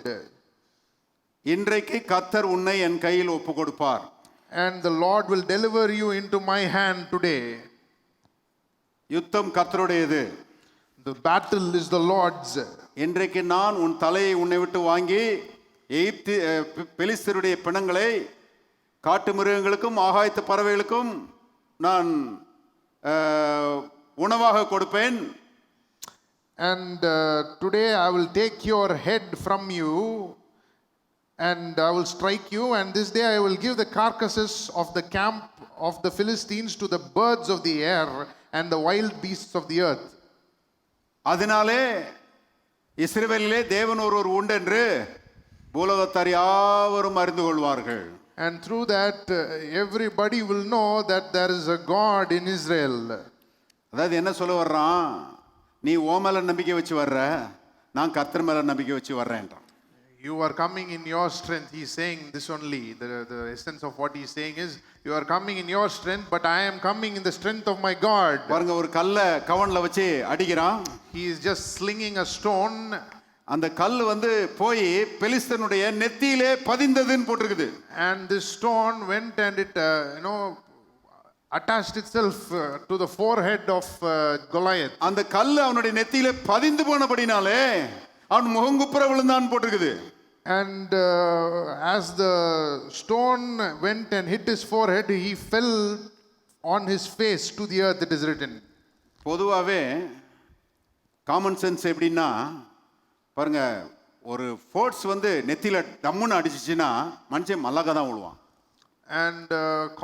இன்றைக்கு கர்த்தர் உன்னை என் கையில் ஒப்பு கொடுப்பார். and the Lord will deliver you into my hand today. யுத்தம் கர்த்தருடையது. The battle is the Lord's. இன்றைக்கு நான் உன் தலையை உன்னை விட்டு வாங்கி எகிப்து பெலிஸ்தருடைய பிணங்களை காட்டு மிருகங்களுக்கும் ஆகாயத்து பறவைகளுக்கும் நான் உணவாக கொடுப்பேன். And today I will take your head from you and I will strike you, and this day I will give the carcasses of the camp of the Philistines to the birds of the air and the wild beasts of the earth. அதனாலே இஸ்ரவேலிலே தேவன் ஒருவர் உண்டென்று பூலோகத்தார் யாவரும் அறிந்து கொள்வார்கள். And through that everybody will know that there is a God in Israel. அதாவது என்ன சொல்ல வர்றான், நீ ஓ மேல நம்பிக்கை வச்சு வர்ற, நான் கர்த்தர் மேல நம்பிக்கை வச்சு வர்றேன்றான். You are coming in your strength. He is saying this only. The essence of what he is saying is, you are coming in your strength, but I am coming in the strength of my God. பாருங்க, ஒரு கல்லை கவன்ல வச்சு அடிக்கிறான். He is just slinging a stone. அந்த கல் வந்து போய் பெலிஸ்தனுடைய நெத்தியிலே பதிந்ததுன்னு போட்டிருக்குது. And this stone went and it attached itself to the forehead of Goliath. அந்த கல் அவனுடைய நெத்தியிலே பதிந்து போனபடினாலே அவன் முகங்குப்புற விழுந்தான் போட்டிருக்குது. And as the stone went and hit his forehead, he fell on his face to the earth, it is written. பொதுவாகவே காமன் சென்ஸ் எப்படின்னா, பாருங்க, ஒரு ஃபோர்ஸ் வந்து நெத்தியில டம்முன்னு அடிச்சிச்சுன்னா மனுஷன் மல்லாக தான் விழுவான். And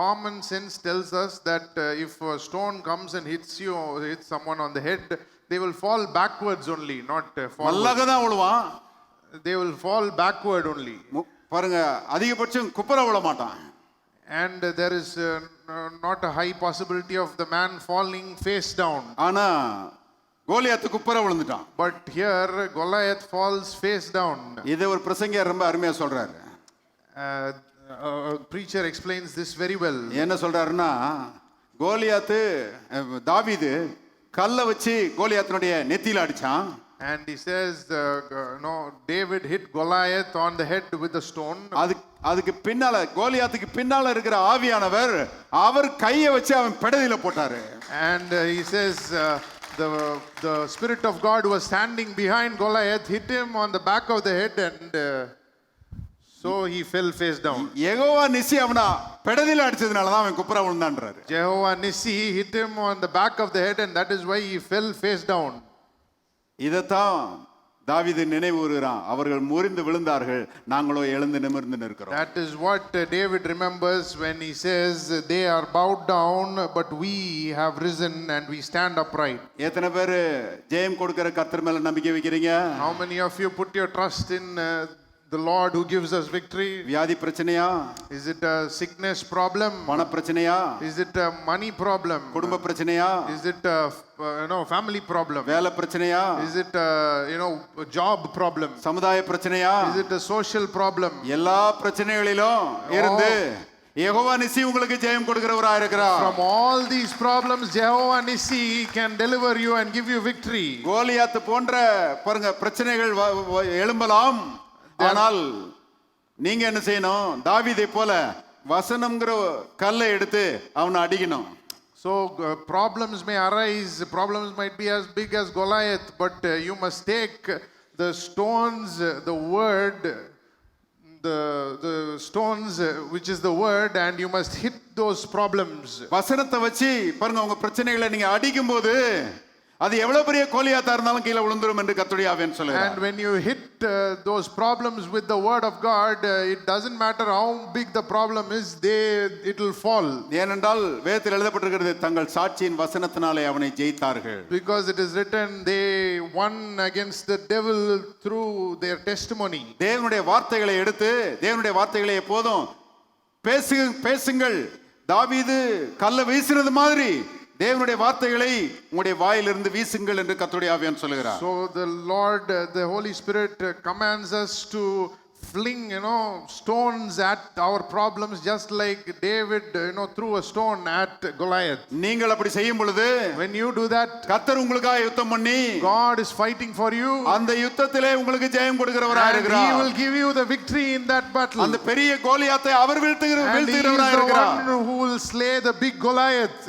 common sense tells us that if a stone comes and hits someone on the head, they will fall backwards only, not forward. மல்லாக தான் விழுவான். They will fall backward only. பாருங்க, அதிகபட்சம் குப்புற விழ மாட்டான். And there is not a high possibility of the man falling face down. ஆனா கோலியாத்து குப்புற விழுந்துட்டான். But here Goliath falls face down. இதை ஒரு பிரசங்கியார் ரொம்ப அருமையா சொல்றாரு. A preacher explains this very well. என்ன சொல்றாருன்னா, கோலியாத்து தாவீது கல்லை வச்சு கோலியாத்தினுடைய நெத்தியில அடிச்சான். And he says, David hit Goliath on the head with a stone. அதுக்கு பின்னால கோலியாத்துக்கு பின்னால இருக்கிற ஆவியானவர் அவர் கையை வச்சு அவன் பெடதில போட்டாரு. And he says the spirit of God was standing behind Goliath, hit him on the back of the head, and so he fell face down. Jehovah நிசி அவனை பெடதில அடிச்சதுனால தான் அவன் குப்புற விழுந்தான்றாரு. Jehovah Nissi hit him on the back of the head, and that is why he fell face down. இதத்தான் தாவீது நினைவுறுகிறான். அவர்கள் முறிந்து விழுந்தார்கள், நாங்களோ எழுந்து நிமிர்ந்து நிற்கிறோம். That is what David remembers when he says, they are bowed down, but we have risen and we stand upright. எத்தனை பேர் ஜெயம் கொடுக்கிற கர்த்தர் மேல நம்பிக்கை வைக்கிறீங்க? How many of you put your trust in the Lord who gives us victory? வியாதி பிரச்சனையா? Is it a sickness problem? பண பிரச்சனையா? Is it a money problem? குடும்ப பிரச்சனையா? Is it a family problem? வேலை பிரச்சனையா? Is it a job problem? சமுதாய பிரச்சனையா? Is it a social problem? எல்லா பிரச்சனைகளிலும் இருந்து யெகோவா நிசி உங்களுக்கு ஜெயம் கொடுக்கிறவரா இருக்கிறார். From all these problems, Jehovah Nissi can deliver you and give you victory. Goliath போன்ற பாருங்க பிரச்சனைகள் எழும்பலாம், ஆனால் நீங்க என்ன செய்யணும்? தாவீதை போல வசனம்ங்கிற கல்லை எடுத்து அவனை அடிக்கணும். So problems may arise, problems might be as big as Goliath, but you must take the stones, the word, the stones which is the word, and you must hit those problems. வசனத்தை வச்சு பாருங்க, உங்க பிரச்சனைகளை நீங்க அடிக்கும்போது அது எவ்வளவு பெரிய கோலியாத்தா இருந்தாலும் கீழே விழுந்துரும் என்று கர்த்தருடைய ஆவியானவர் சொல்லுகிறார். And when you hit those problems with the word of God, it doesn't matter how big the problem is, it will fall. ஏனென்றால் வேதத்தில் எழுதப்பட்டிருக்கிறது, தங்கள் சாட்சியின் வசனத்தினாலே அவனை ஜெயித்தார்கள். Because it is written, they won against the devil through their testimony. தேவனுடைய வார்த்தைகளை எடுத்து, தேவனுடைய வார்த்தைகளை எப்போதும் பேசுங்கள். தாவீது கல்லை வீசினது மாதிரி தேவனுடைய வார்த்தைகளை உங்களுடைய வாயிலிருந்து வீசுங்கள் என்று கர்த்தருடைய ஆவியானவர் சொல்கிறார். So the Lord, the Holy Spirit commands us to fling, stones at our problems, just like David, threw a stone at Goliath. நீங்கள் அப்படி செய்யும் பொழுது When you do that, கர்த்தர் உங்களுக்காக யுத்தம் பண்ணி God is fighting for you. அந்த யுத்தத்திலே உங்களுக்கு ஜெயம் கொடுக்கிறவராய் And He இருக்கிறார். will give you the victory in that battle. அந்த பெரிய கோலியாத்தை அவர் And He is வீழ்த்துகிறவராய் the இருக்கிறார். one who will slay the big Goliath.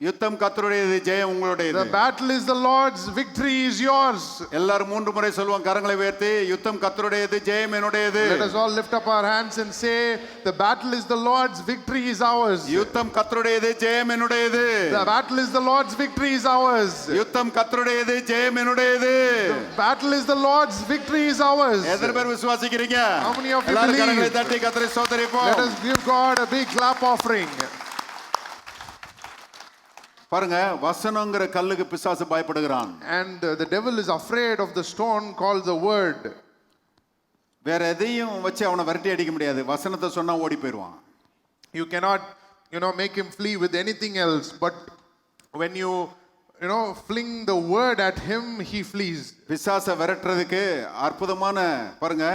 யுத்தம் கர்த்தருடையது, ஜெயம் உங்களுடையது. The battle is the Lord's, victory is yours. எல்லாரும் 3 முறை சொல்லுவோம், கரங்களை உயர்த்தி, யுத்தம் கர்த்தருடையது, ஜெயம் என்னுடையது. Let us all lift up our hands and say, the battle is the Lord's, victory is ours. யுத்தம் கர்த்தருடையது, ஜெயம் என்னுடையது. The battle is the Lord's, victory is ours. யுத்தம் கர்த்தருடையது, ஜெயம் என்னுடையது. The battle is the Lord's, victory is ours. எத்தனை பேர் விசுவாசிக்கிறீங்க? How many of you எல்லாரும் believe? கரங்களை தட்டி கர்த்தரை ஸ்தோத்திரிப்போம். Let us give God a big clap offering. பாருங்க, வசனங்கிற கல்லுக்கு பிசாசு பயப்படுகிறான். And the devil is afraid of the stone called the word. வேற எதையும் வச்சு அவனை விரட்டி அடிக்க முடியாது. வசனத்தை சொன்னா ஓடி போயிடுவான். You cannot, make him flee with anything else. But when you fling the word at him, he flees. பிசாசை விரட்டுறதுக்கு அற்புதமான பாருங்க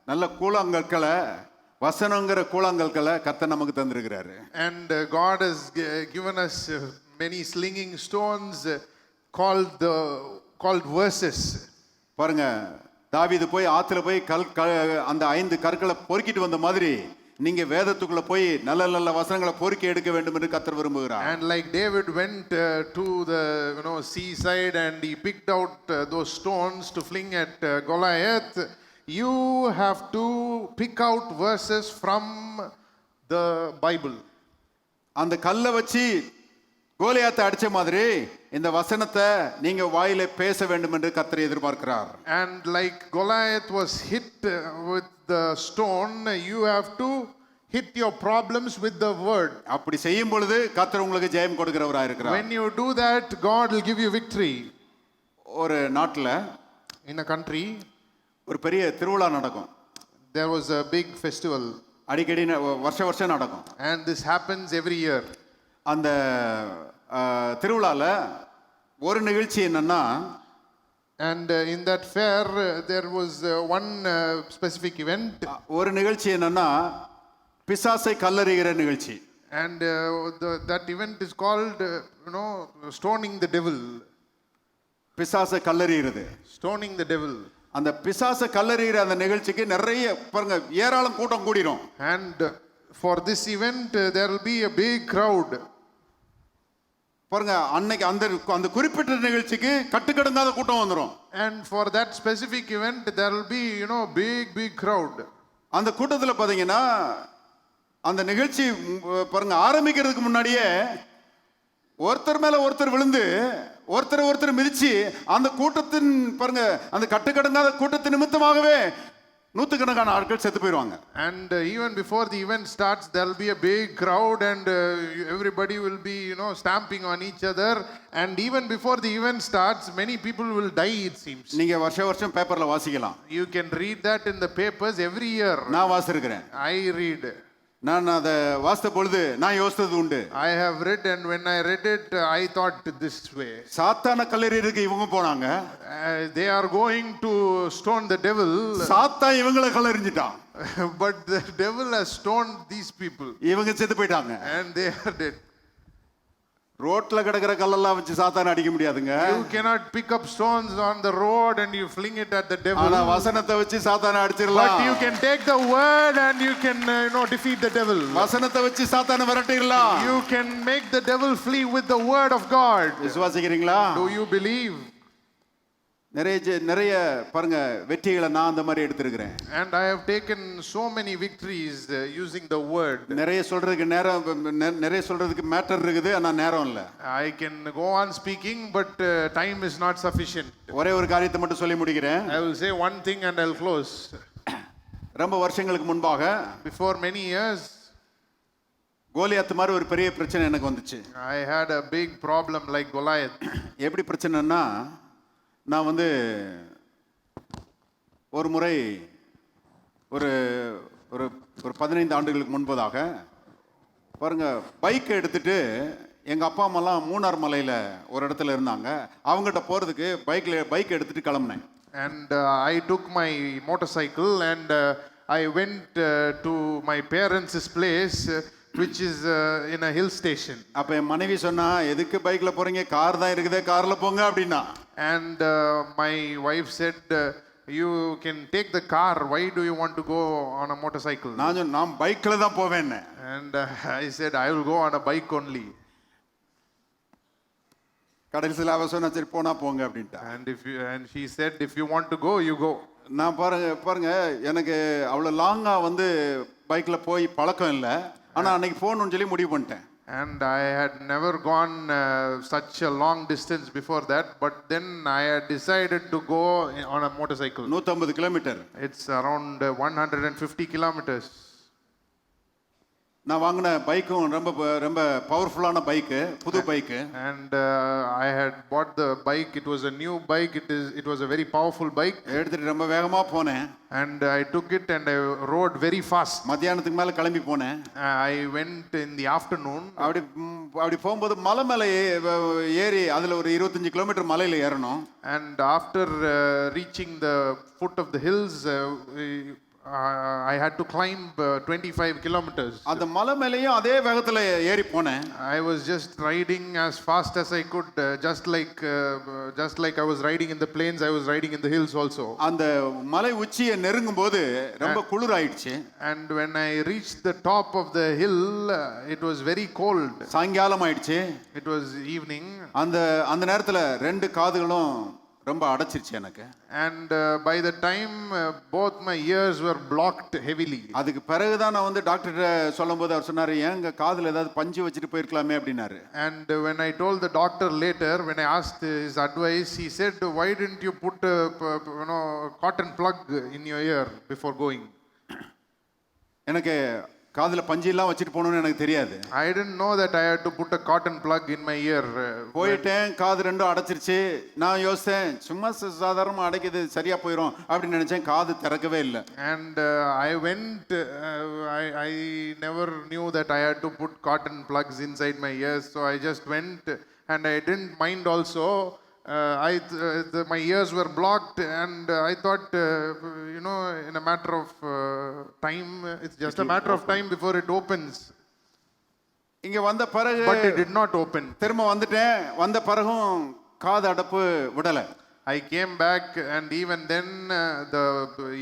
நல்ல கூழாங்கற்களை, வசனங்கிற கூழாங்கற்களை கர்த்தர் நமக்கு தந்திருக்கிறாரு. And God has given us many slinging stones called verses. பாருங்க, தாவீது போய் ஆத்துல போய் அந்த 5 கற்களை பொறுக்கிட்டு வந்த மாதிரி நீங்க வேதத்துக்குள்ள போய் நல்ல நல்ல வசனங்களை பொறுக்கி எடுக்க வேண்டும் என்று கர்த்தர் விரும்புகிறார். And like David went to the seaside and he picked out those stones to fling at Goliath, you have to pick out verses from the Bible. அந்த கல்லை வச்சு கோலியாத்தை அடிச்ச மாதிரி இந்த வசனத்தை நீங்க வாயில பேச வேண்டும் என்று கர்த்தர் எதிர்பார்க்கிறார். And like Goliath was hit with the stone, you have to hit your problems with the word. அப்படி செய்யும் பொழுது கர்த்தர் உங்களுக்கு ஜெயம் கொடுக்கிறவராய் இருக்கிறார். When you do that, God will give you victory. ஒரு நாட்டுல In a country, ஒரு பெரிய திருவிழா நடக்கும். there was a big festival. அடிக்கடி வருஷம் நடக்கும். And this happens every year. அந்த திருவிழால ஒரு நிகழ்ச்சி என்னன்னா, And in that fair, there was one specific event. ஒரு நிகழ்ச்சி என்னன்னா பிசாசை கல்லறிகிற நிகழ்ச்சி. And that event is called, stoning the devil. பிசாசை கல்லறிகிறது. Stoning the devil. அந்த பிசாசை கல்லறிகிற அந்த நிகழ்ச்சிக்கு நிறைய பாருங்க ஏராளம் கூட்டம் கூடிரும். And for this event, there will be a big crowd. பாருங்க, அன்னைக்கு அந்த குறிப்பிட்ட நிகழ்ச்சிக்கு கட்டுக்கடங்காத கூட்டம் வந்துரும். And for that specific event, there will be, big crowd. அந்த கூட்டத்தில் பாத்தீங்கன்னா அந்த நிகழ்ச்சி பாருங்க ஆரம்பிக்கிறதுக்கு முன்னாடியே ஒருத்தர் மேல ஒருத்தர் விழுந்து ஒருத்தர் மிதிச்சு அந்த கூட்டத்தின் பாருங்க அந்த கட்டுக்கடங்காத கூட்டத்தின் நிமித்தமாகவே நூற்றுக்கணக்கான ஆட்கள் செத்து போயிடுவாங்க. And even before the event starts, there will be a big crowd and everybody will be, stamping on each other. And even before the event starts, many people will die, it seems. நீங்க வருஷம் பேப்பர்ல வாசிக்கலாம். You can read that in the papers every year. நான் வாசிக்கிறேன். I read. நான் அதை வாசித்த பொழுது நான் யோசித்தது உண்டு. I have read, and when I read it, I thought this way. சாத்தான கல்லறிக்கு இவங்க போனாங்க. They are going to stone the devil. சாத்தான் இவங்களை கல்லறிஞ்சிட்டான். But the devil has stoned these people. இவங்க செத்து போயிட்டாங்க. And they are dead. ரோட்ல கிடக்கிற கல்லெல்லாம் வச்சு சாத்தான அடிக்க முடியாதுங்க. You cannot pick up stones on the road and you fling it at the devil. ஆனா வசனத்தை வச்சு சாத்தான அடிச்சிரலாம். But you can take the word and you can defeat the devil. வசனத்தை வச்சு சாத்தான விரட்டிரலாம். You can make the devil flee with the word of God. விசுவாசிக்கிறீங்களா? Do you believe? நிறைய பாருங்க வெற்றிகளை நான் அந்த மாதிரி எடுத்திருக்கிறேன். And I have taken so many victories using the word. நிறைய சொல்றதுக்கு மேட்டர் இருக்குது, ஆனா நேரம் இல்ல. I can go on speaking, but time is not sufficient. ஒரே ஒரு காரியத்தை மட்டும் சொல்லி முடிக்கிறேன். I will say one thing and I'll close. ரொம்ப வருஷங்களுக்கு முன்பாக Before many years, கோலியாத் மாதிரி ஒரு பெரிய பிரச்சனை எனக்கு வந்துச்சு. I had a big problem like Goliath. எப்படி பிரச்சனைன்னா, நான் ஒரு முறை ஒரு ஒரு ஒரு 15 ஆண்டுகளுக்கு முன்பதாக பாருங்க பைக்கை எடுத்துட்டு எங்கள் அப்பா அம்மாலாம் மூணார் மலையில் ஒரு இடத்துல இருந்தாங்க. அவங்ககிட்ட போகிறதுக்கு பைக் எடுத்துகிட்டு கிளம்புனேன். And I took my motorcycle and I went to my parents' place, which is in a hill station. அப்ப என் மனைவி சொன்னா எதுக்கு பைக்ல போறீங்க, கார் தான் இருக்குதே, கார்ல போங்க அப்படின்னா. And my wife said, you can take the car, why do you want to go on a motorcycle? நான் சொன்னேன் நான் பைக்ல தான் போவேன்னு. And I said, I will go on a bike only. கடைசியில் அவ சொன்னா சரி போனா போங்க அப்படின்ட்டா. And she said, if you want to go, you go. நான் பாருங்க எனக்கு அவ்வளவு லாங்கா வந்து பைக்ல போய் பழக்கம் இல்லை, ஆனா அன்னைக்கு போகணும்னு சொல்லி முடிவு பண்ணிட்டேன். And I had never gone such a long distance before that, but then I had decided to go on a motorcycle. 150 kilometre. It's around 150 kilometers. நான் வாங்கின பைக்கும் ரொம்ப ரொம்ப பவர்ஃபுல்லான பைக்கு, புது bike. And I had bought the bike. It was a new bike. It was a very powerful bike. எடுத்துட்டு ரொம்ப வேகமா போனேன். And I took it and I rode very fast. மத்தியானத்துக்கு மேல கிளம்பி போனேன். I went in the afternoon. அப்படி போகும்போது மலை மேலே ஏறி அதுல ஒரு 25 கிலோமீட்டர் மலையில ஏறணும். And after reaching the foot of the hills, I had to climb 25 kilometers. அந்த மலை மேலேயும் அதே வேகத்துல ஏறி போனேன். I was just riding as fast as I could, just like I was riding in the plains, I was riding in the hills also. அந்த மலை உச்சியை நெருங்கும் போது ரொம்ப குளிர் ஆயிடுச்சு. And when I reached the top of the hill, it was very cold. சாயங்காலம் ஆயிடுச்சு. It was evening. அந்த நேரத்துல ரெண்டு காதுகளும் ரொம்ப அடைச்சிருச்சு எனக்கு. And by the time both my ears were blocked heavily. அதுக்கு பிறகுதான் நான் வந்து டாக்டர் சொல்லும்போது அவர் சொன்னாரு ஏங்க காதுல ஏதாவது பஞ்சு வச்சிட்டு போயிருக்கலாமே அப்படினாரு. And when I told the doctor later, when I asked his advice, he said, why didn't you put a cotton plug in your ear before going? எனக்கு காதுல பஞ்சு எல்லாம் வச்சிட்டு போகணும்னு எனக்கு தெரியாது. I didn't know that I had to put a cotton plug in my ear. போயிட்டேன், காது ரெண்டும் அடைச்சிருச்சு. நான் யோசித்தேன் சும்மா சாதாரணமாக அடைக்குது சரியா போயிடும் அப்படின்னு நினைச்சேன். காது திறக்கவே இல்லை. And I went, I never knew that I had to put cotton plugs inside my ears, so I just went and I didn't mind also. My ears were blocked and I thought, in a matter of time, it's just a matter of time before it opens. இங்க வந்த பிறகு But it did not open. திரும்ப வந்துட்டேன். வந்த பிறகும் காது அடைப்பு விடல. I came back and even then the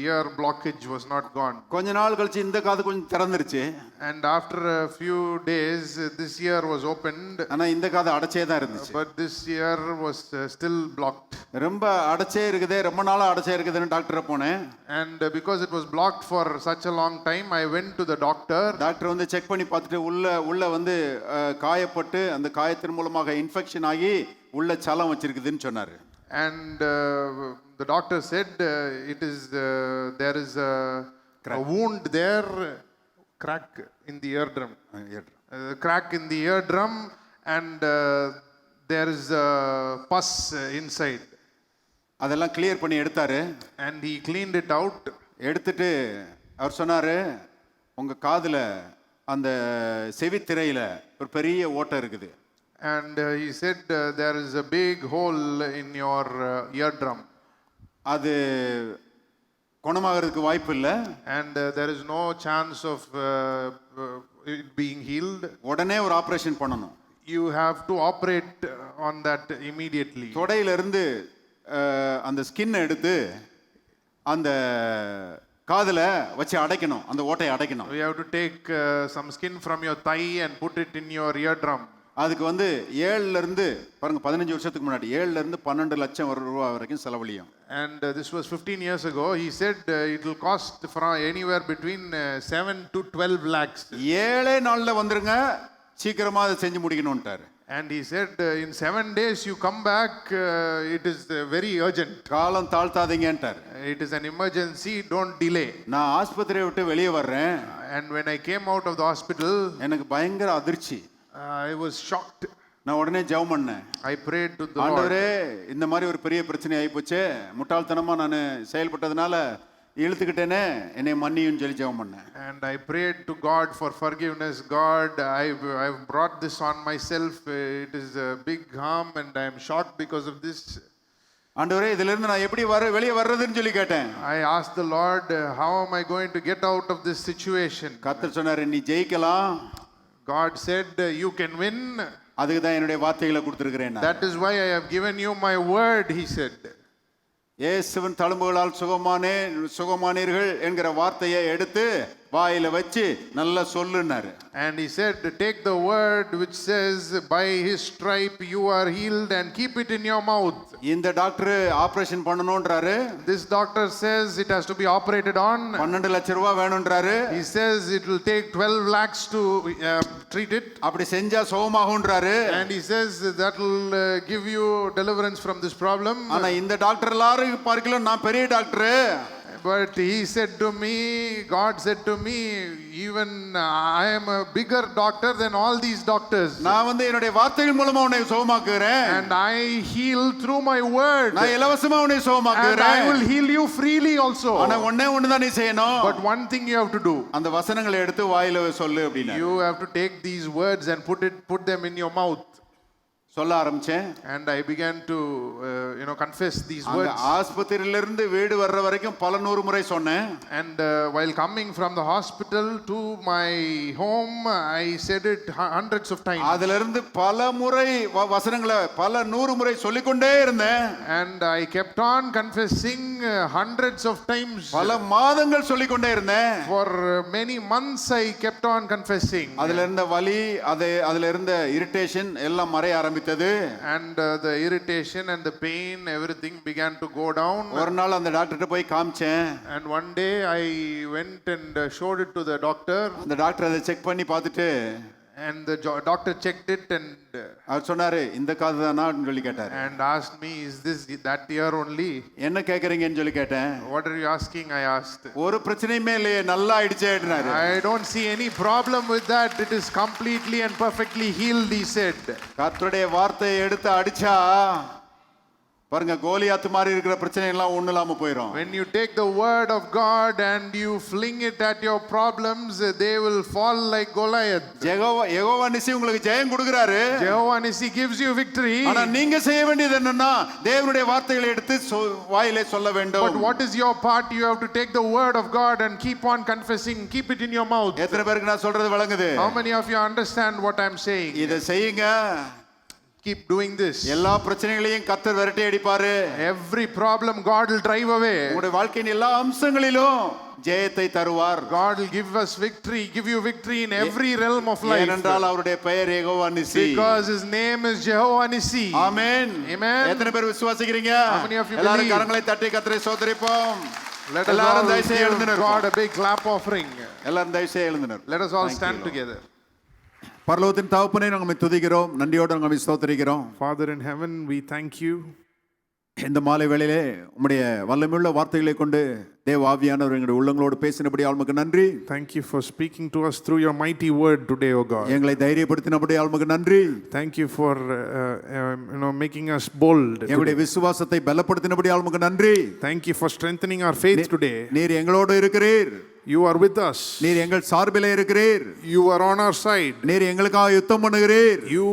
ear blockage was not gone. கொஞ்ச நாள் கழிச்சு இந்த காது கொஞ்சம் திறந்துருச்சு. And after a few days this ear was opened. ஆனா இந்த காது அடைச்சே தான் இருந்துச்சு. But this ear was still blocked. ரொம்ப அடைச்சே இருக்குதே, ரொம்ப நாளா அடைச்சே இருக்குதுன்னு டாக்டர் போனேன். And because it was blocked for such a long time, I went to the doctor. Doctor வந்து செக் பண்ணி பார்த்துட்டு உள்ள வந்து காயப்பட்டு அந்த காயத்தின் மூலமாக இன்ஃபெக்ஷன் ஆகி உள்ள சலம் வச்சிருக்குதுன்னு சொன்னாரு. And the doctor said there is a wound there, crack in the eardrum, crack in the eardrum, and there is a pus inside. அதெல்லாம் கிளியர் பண்ணி எடுத்தாரு. And he cleaned it out. எடுத்துட்டு அவர் சொன்னாரு உங்க காதுல அந்த செவித்திரையில ஒரு பெரிய ஓட்டை இருக்குது. And he said there is a big hole in your eardrum. அது குணமாகிறதுக்கு வாய்ப்பு இல்லை. And there is no chance of it being healed. உடனே ஒரு ஆபரேஷன் பண்ணணும். You have to operate on that immediately. தொடையில இருந்து அந்த ஸ்கின் எடுத்து அந்த காதுல வச்சு அடைக்கணும், அந்த ஓட்டையை அடைக்கணும். You have to take some skin from your thigh and put it in your eardrum. அதுக்கு வந்து 7ல இருந்து பாருங்க 15 வருஷத்துக்கு முன்னாடி 7ல இருந்து 12 லட்சம் ரூபாய் வரைக்கும் செலவழியும். And this was 15 years ago. He said it will cost from anywhere between 7 to 12 lakhs. 7 நாள்ல வந்துருங்க, சீக்கிரமா அதை செஞ்சு முடிக்கணும்ட்டாரு. And he said in 7 days you come back, it is very urgent. காலம் தாழ்த்தாதீங்கன்ட்டார். It is an emergency, don't delay. நான் ஆஸ்பத்திரியை விட்டு வெளியே வர்றேன். And when I came out of the hospital, எனக்கு பயங்கர அதிர்ச்சி. I was shocked. நான் உடனே ஜெபம் பண்ணேன். I prayed to the Lord. ஆண்டவரே இந்த மாதிரி ஒரு பெரிய பிரச்சனை ஆகி போச்சு, முட்டாள்தனமா நான் செயல்பட்டதுனால இழுத்துக்கிட்டேனே, என்னை மன்னியும் சொல்லி ஜெபம் பண்ணேன். And I prayed to God for forgiveness. God, I've brought this on myself. It is a big harm and I am shocked because of this. ஆண்டவரே இதுல இருந்து நான் எப்படி வெளியே வர்றதுன்னு சொல்லி கேட்டேன். I asked the Lord, how am I going to get out of this situation? கர்த்தர் சொன்னாரு, நீ ஜெயிக்கலாம். God said, you can win. அதுக்கு தான் என்னுடைய வார்த்தைகளை கொடுத்திருக்கிறேன். That is why I have given you my word, he said. இயேசுவின் தழும்புகளால் சுகமானீர்கள் என்கிற வார்த்தையை எடுத்து வாயில வச்சு நல்லா சொல்லுனாரு. And he said, take the word which says, by his stripe you are healed, and keep it in your mouth. இந்த டாக்டர் ஆபரேஷன் பண்ணனும்ன்றாரு. This doctor says it has to be operated on. 12 லட்சம் ரூபாய் வேணும்ன்றாரு. He says it will take 12 lakhs to treat it. அப்படி செஞ்சா சுகமாகும்ன்றாரு. And he says that will give you deliverance from this problem. ஆனா இந்த டாக்டர் எல்லாரும் பார்க்கலாம் நான் பெரிய doctor. But he said to me, God said to me, even I am a bigger doctor than all these doctors. நான் வந்து என்னுடைய வார்த்தைகள் மூலமா உன்னை சுகமாக்குறேன். And I heal through my word. நான் இலவசமா உன்னை சுகமாக்குறேன். And I will heal you freely also. ஆனா ஒண்ணு தான் நீ செய்யணும். But one thing you have to do. அந்த வசனங்களை எடுத்து வாயில சொல்லு அப்படினா. You have to take these words and put them in your mouth. சொல்ல ஆரம்பிச்சேன். And I began to confess these words. ஆஸ்பத்திரியில இருந்து வீடு வர்ற வரைக்கும் பல நூறு முறை சொன்னேன். And while coming from the hospital to my home, I said it hundreds of times. அதில இருந்து பல முறை வசனங்களை பல நூறு முறை சொல்லிக்கொண்டே இருந்தேன். And I kept on confessing hundreds of times. பல மாதங்கள் சொல்லிக்கொண்டே இருந்தேன். For many months I kept on confessing. அதில இருந்த வலி அதில இருந்த இரிட்டேஷன் எல்லாம் மறைய ஆரம்பித்தது. And the irritation and the pain, everything began to go down. ஒரு நாள் அந்த டாக்டர்ட்ட போய் காமிச்சேன். And one day I went and showed it to the doctor. அந்த டாக்டர் அதை செக் பண்ணி பார்த்துட்டு And the doctor checked it and அவர் சொன்னாரு இந்த காது தானான்னு சொல்லி கேட்டாரு. And asked me, is this that ear only? என்ன கேக்குறீங்கன்னு சொல்லி கேட்டேன். What are you asking? I asked. ஒரு பிரச்சனையுமே இல்லையே நல்லா ஆயிடுச்சேன்னாரு. I don't see any problem with that. It is completely and perfectly healed, he said. கர்த்தருடைய வார்த்தையை எடுத்து அடிச்சா பாருங்க கோலியாத் மாதிரி இருக்கிற பிரச்சனை எல்லாம் ஒண்ணு இல்லாம போயிடும். When you take the word of God and you fling it at your problems, they will fall like Goliath. Jehovah நிசி உங்களுக்கு ஜெயம் கொடுக்கிறாரு. Jehovah Nissi gives you victory. ஆனா நீங்க செய்ய வேண்டியது என்னன்னா தேவனுடைய வார்த்தைகளை எடுத்து வாயிலே சொல்ல வேண்டும். But what is your part? You have to take the word of God and keep on confessing. Keep it in your mouth. எத்தனை பேருக்கு நான் சொல்றது விளங்குது? How many of you understand what I'm saying? இத செய்யுங்க. Keep doing this. எல்லா பிரச்சனைகளையும் கர்த்தர் விரட்டி அடிப்பாரு. Every problem God will drive away. உங்களுடைய வாழ்க்கையின் எல்லா அம்சங்களிலும் ஜெயத்தை தருவார். God will give us victory, give you victory in every realm of life. ஏனென்றால் அவருடைய பெயர் Jehovah நிசி. Because his name is Jehovah Nissi. Amen. Amen. எத்தனை பேர் விசுவாசிக்கிறீங்க? How many of you எல்லாரும் believe? கரங்களை தட்டி கர்த்தரை ஸ்தோத்திரிப்போம். Let us all give God a big clap offering. எல்லாரும் தயவுசெய்து எழுந்தினர். Let us all stand together. பரலோகத்தின் தகப்பனே நாங்கள் துதிக்கிறோம், நன்றியோடு நாங்கள் ஸ்தோத்திரிக்கிறோம். Father in heaven, we thank you. இந்த மாலை வேளையிலே உம்முடைய வல்லமையுள்ள வார்த்தைகளை கொண்டு தேவ ஆவியானவர் எங்களுடைய உள்ளங்களோடு பேசினபடி ஆளுமக்கு நன்றி. Thank you for speaking to us through your mighty word today, O God. எங்களை தைரியப்படுத்தினபடி ஆளுமக்கு நன்றி. Thank you for making us bold. எங்களுடைய விசுவாசத்தை பலப்படுத்தினபடி ஆளுமக்கு நன்றி. Thank you for strengthening our faith today. நீர் எங்களோடு இருக்கிறீர். You are with us. நீர் எங்கள் சார்பிலே இருக்கிறீர். You are on our side. நீர் எங்களுக்காக யுத்தம் பண்ணுகிறீர். You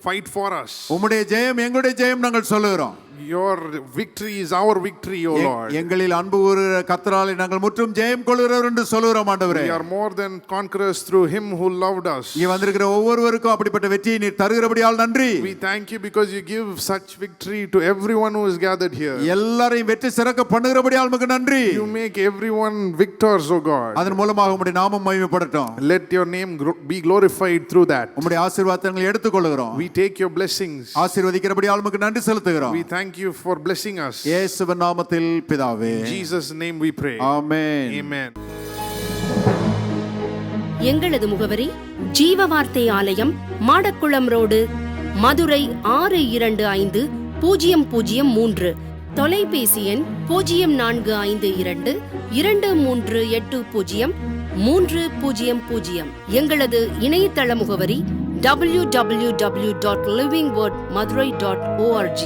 fight for us. உம்முடைய ஜெயம் எங்களுடைய ஜெயம் நாங்கள் சொல்லுகிறோம். Your victory is our victory, O Lord. எங்களில் அன்பு கூறுகிற கர்த்தராலே நாங்கள் முற்றும் ஜெயம் கொள்கிறவர் என்று சொல்லுகிறோம் ஆண்டவரே. We are more than conquerors through him who loved us. இங்க வந்திருக்கிற ஒவ்வொருவருக்கும் அப்படிப்பட்ட வெற்றியை நீர் தருகிறபடியால் நன்றி. We thank you because you give such victory to everyone who is gathered here. எல்லாரையும் வெற்றி சிறக்க பண்ணுகிறபடியால் உமக்கு நன்றி. You make everyone victors, O God. அதன் மூலமாக உம்முடைய நாமம் மகிமைப்படட்டும். Let your name be glorified through that. உம்முடைய ஆசீர்வாதங்களை எடுத்துக்கொள்கிறோம். We take your blessings. ஆசீர்வதிக்கிறபடியால் உமக்கு நன்றி செலுத்துகிறோம். We thank you for blessing us. இயேசுவின் நாமத்தில் பிதாவே. In Jesus name we pray. Amen. Amen. எங்களது முகவரி ஜீவ வார்த்தை ஆலயம், மாடக்குளம் ரோடு, மதுரை 625003. தொலைபேசி எண் 0482380300. எங்களது இணையதள முகவரி www.livingwordmadurai.org.